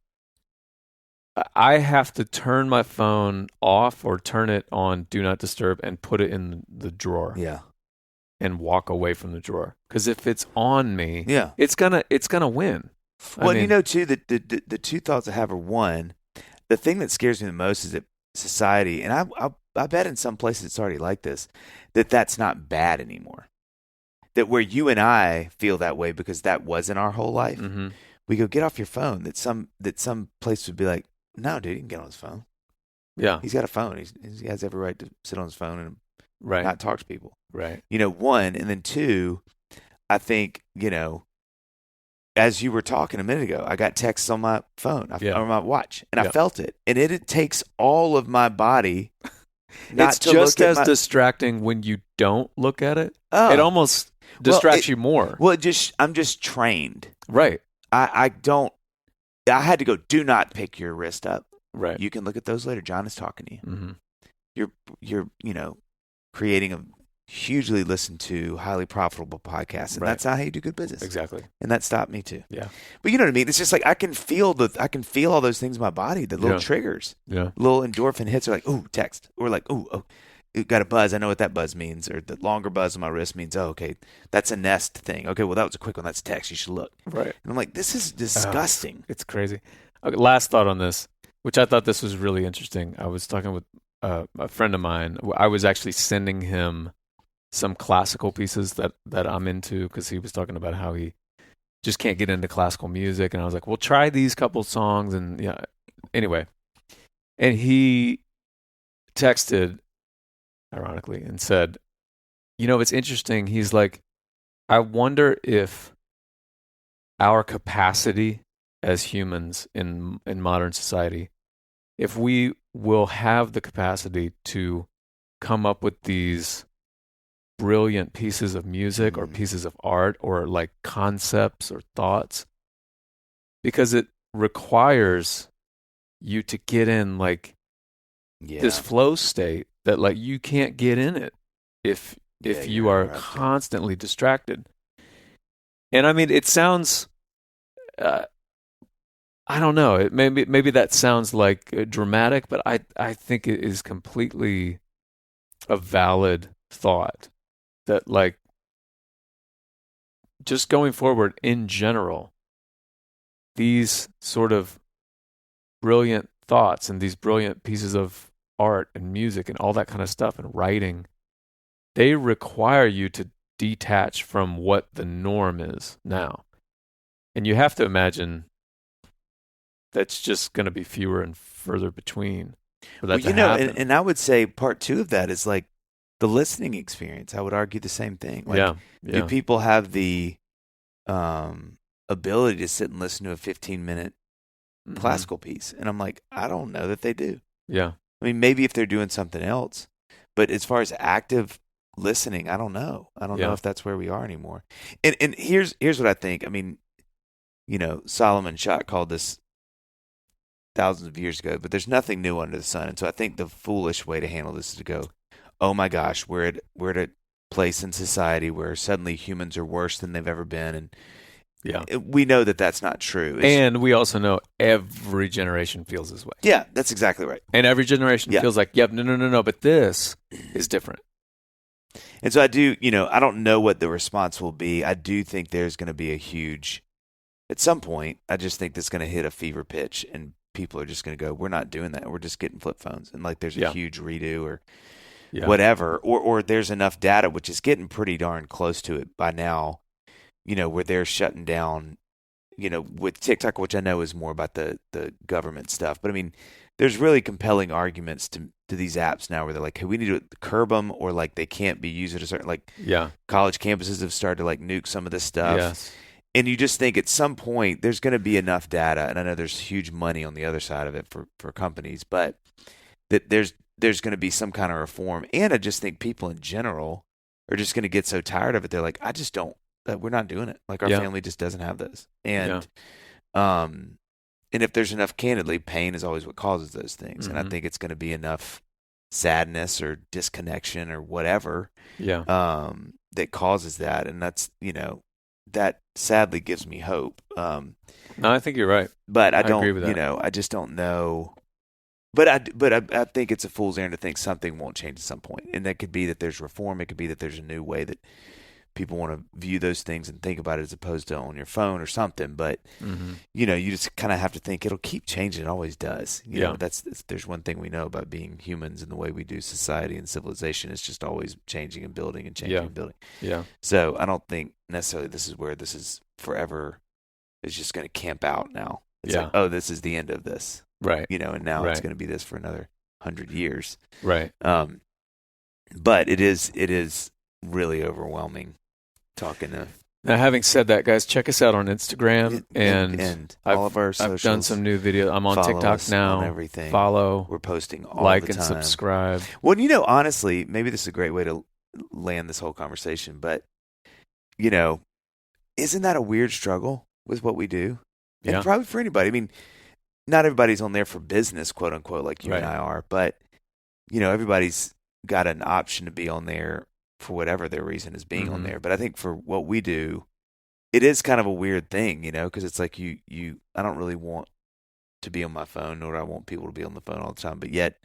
I have to turn my phone off or turn it on Do Not Disturb and put it in the drawer Yeah. and walk away from the drawer. Because if it's on me, Yeah. it's gonna win. Well, I mean, too, the two thoughts I have are, one, the thing that scares me the most is that society, and I bet in some places it's already like this, that's not bad anymore. That where you and I feel that way because that wasn't our whole life, mhm. we go, get off your phone. That some place would be like, no, dude, he can get on his phone. Yeah. He's got a phone. He has every right to sit on his phone and Right. not talk to people. Right. One, and then two, I think, as you were talking a minute ago, I got texts on my phone, on my watch, and I Yeah. felt it. And it takes all of my body not It's to just look as at my... distracting when you don't look at it. Oh. It almost distracts you more. Well, I'm just trained. Right. I had to go, do not pick your wrist up. Right. You can look at those later. John is talking to you. Mm-hmm. You're creating a hugely listened to, highly profitable podcast, and Right. that's not how you do good business. Exactly. And that stopped me too. Yeah. But you know what I mean? It's just like I can feel all those things in my body, the little Yeah. triggers, Yeah. little endorphin hits are like, ooh, text, or like, ooh, oh. it got a buzz. I know what that buzz means, or the longer buzz on my wrist means, oh, okay, that's a Nest thing. Okay, well, that was a quick one. That's text. You should look. Right. And I'm like, this is disgusting. It's crazy. Okay, last thought on this, which I thought this was really interesting. I was talking with a friend of mine. I was actually sending him some classical pieces that I'm into, because he was talking about how he just can't get into classical music. And I was like, well, try these couple songs. And yeah, anyway. And he texted, ironically, and said, it's interesting. He's like, I wonder if our capacity as humans in modern society, if we will have the capacity to come up with these brilliant pieces of music or pieces of art or like concepts or thoughts, because it requires you to get in like this flow state that like you can't get in it if you are constantly distracted. And I mean, it sounds I don't know, maybe that sounds like dramatic, but I think it is completely a valid thought that like just going forward in general, these sort of brilliant thoughts and these brilliant pieces of art and music and all that kind of stuff and writing, they require you to detach from what the norm is now. And you have to imagine that's just going to be fewer and further between for that to happen. And I would say part 2 of that is like the listening experience. I would argue the same thing. Like, do people have the ability to sit and listen to a 15-minute classical piece? And I'm like, I don't know that they do. Yeah. I mean, maybe if they're doing something else, but as far as active listening, I don't know. I don't know if that's where we are anymore. And here's what I think. I mean, Solomon Schott called this thousands of years ago, but there's nothing new under the sun. And so I think the foolish way to handle this is to go, oh my gosh, we're at a place in society where suddenly humans are worse than they've ever been. And we know that that's not true. And we also know every generation feels this way. Yeah, that's exactly right. And every generation feels like, no, but this is different. And so I do, I don't know what the response will be. I do think there's going to be a huge, at some point, I just think that's going to hit a fever pitch and people are just going to go, we're not doing that. We're just getting flip phones. And like there's a huge redo or whatever. Or there's enough data, which is getting pretty darn close to it by now, where they're shutting down, with TikTok, which I know is more about the government stuff. But I mean, there's really compelling arguments to these apps now where they're like, hey, we need to curb them, or like they can't be used at a certain, like college campuses have started to like nuke some of this stuff. Yes. And you just think at some point there's going to be enough data, and I know there's huge money on the other side of it for companies, but that there's going to be some kind of reform. And I just think people in general are just going to get so tired of it. They're like, we're not doing it. Like our family just doesn't have this. And and if there's enough, candidly, pain is always what causes those things. And I think it's going to be enough sadness or disconnection or whatever that causes that. And that's, that sadly gives me hope. No, I think you're right. But I don't, agree with that. I just don't know. But I think it's a fool's errand to think something won't change at some point. And that could be that there's reform. It could be that there's a new way that people want to view those things and think about it as opposed to on your phone or something. But, you just kind of have to think it'll keep changing. It always does. You know, there's one thing we know about being humans and the way we do society and civilization is just always changing and building and changing and building. Yeah. So I don't think necessarily this is where this is forever. It's just going to camp out now. It's like, oh, this is the end of this. Right. And now it's going to be this for another 100 years. Right. But it is really overwhelming talking to. Now, having said that, guys, check us out on Instagram and all of our socials. I've done some new videos. I'm on TikTok now. On everything. Follow. We're posting all like the time. And subscribe. Well, honestly, maybe this is a great way to land this whole conversation, but isn't that a weird struggle with what we do? And probably for anybody. I mean, not everybody's on there for business, quote unquote, like you and I are, but everybody's got an option to be on there for whatever their reason is being on there. But I think for what we do, it is kind of a weird thing, because it's like I don't really want to be on my phone, nor do I want people to be on the phone all the time. But yet,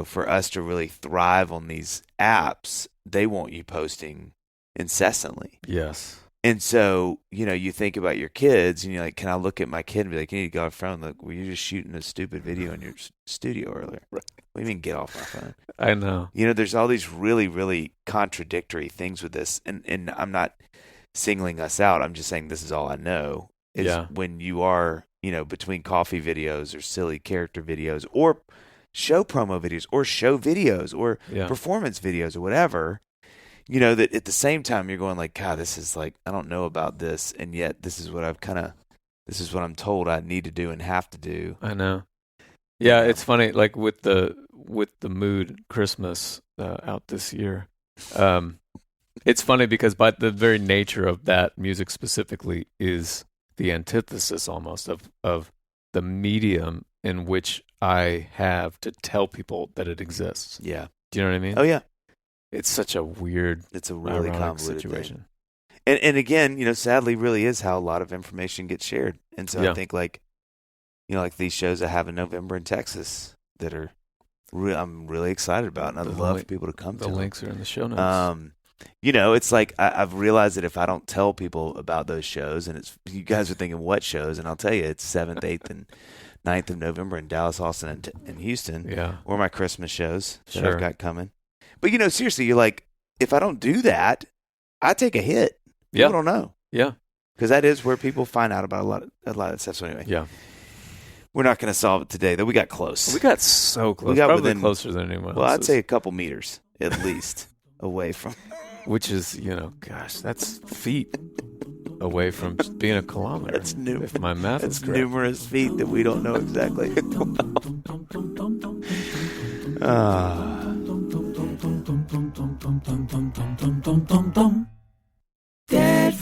for us to really thrive on these apps, they want you posting incessantly. Yes. And so, you think about your kids and you're like, can I look at my kid and be like, you need to go off your phone? Look, were you just shooting a stupid video in your studio earlier? Right. What do you mean get off my phone? I know. There's all these really, really contradictory things with this. And I'm not singling us out. I'm just saying this is all I know is when you are, between coffee videos or silly character videos or show promo videos or show videos or performance videos or whatever, that at the same time you're going like, God, this is like, I don't know about this. And yet this is what I'm told I need to do and have to do. I know. Yeah. It's funny. Like with the Mood Christmas out this year. It's funny because by the very nature of that music specifically is the antithesis almost of the medium in which I have to tell people that it exists. Yeah. Do you know what I mean? Oh yeah. It's such a weird, it's a really convoluted situation. And again, sadly really is how a lot of information gets shared. And so I think like these shows I have in November in Texas that are I'm really excited about, and I'd love for people to come to them. The links are in the show notes. It's like I've realized that if I don't tell people about those shows, and you guys are thinking what shows, and I'll tell you, it's 7th, 8th, and 9th of November in Dallas, Austin, and Houston. Yeah. Or my Christmas shows that I've got coming. But, seriously, you're like, if I don't do that, I take a hit. People don't know. Yeah. Because that is where people find out about a lot of that stuff. So anyway. Yeah. We're not going to solve it today, though. We got close. We got so close. We got probably closer than anyone else. Well, I'd say a couple meters at least away from. Which is, gosh, that's feet away from just being a kilometer. That's new. If my math is correct. Numerous feet that we don't know exactly. That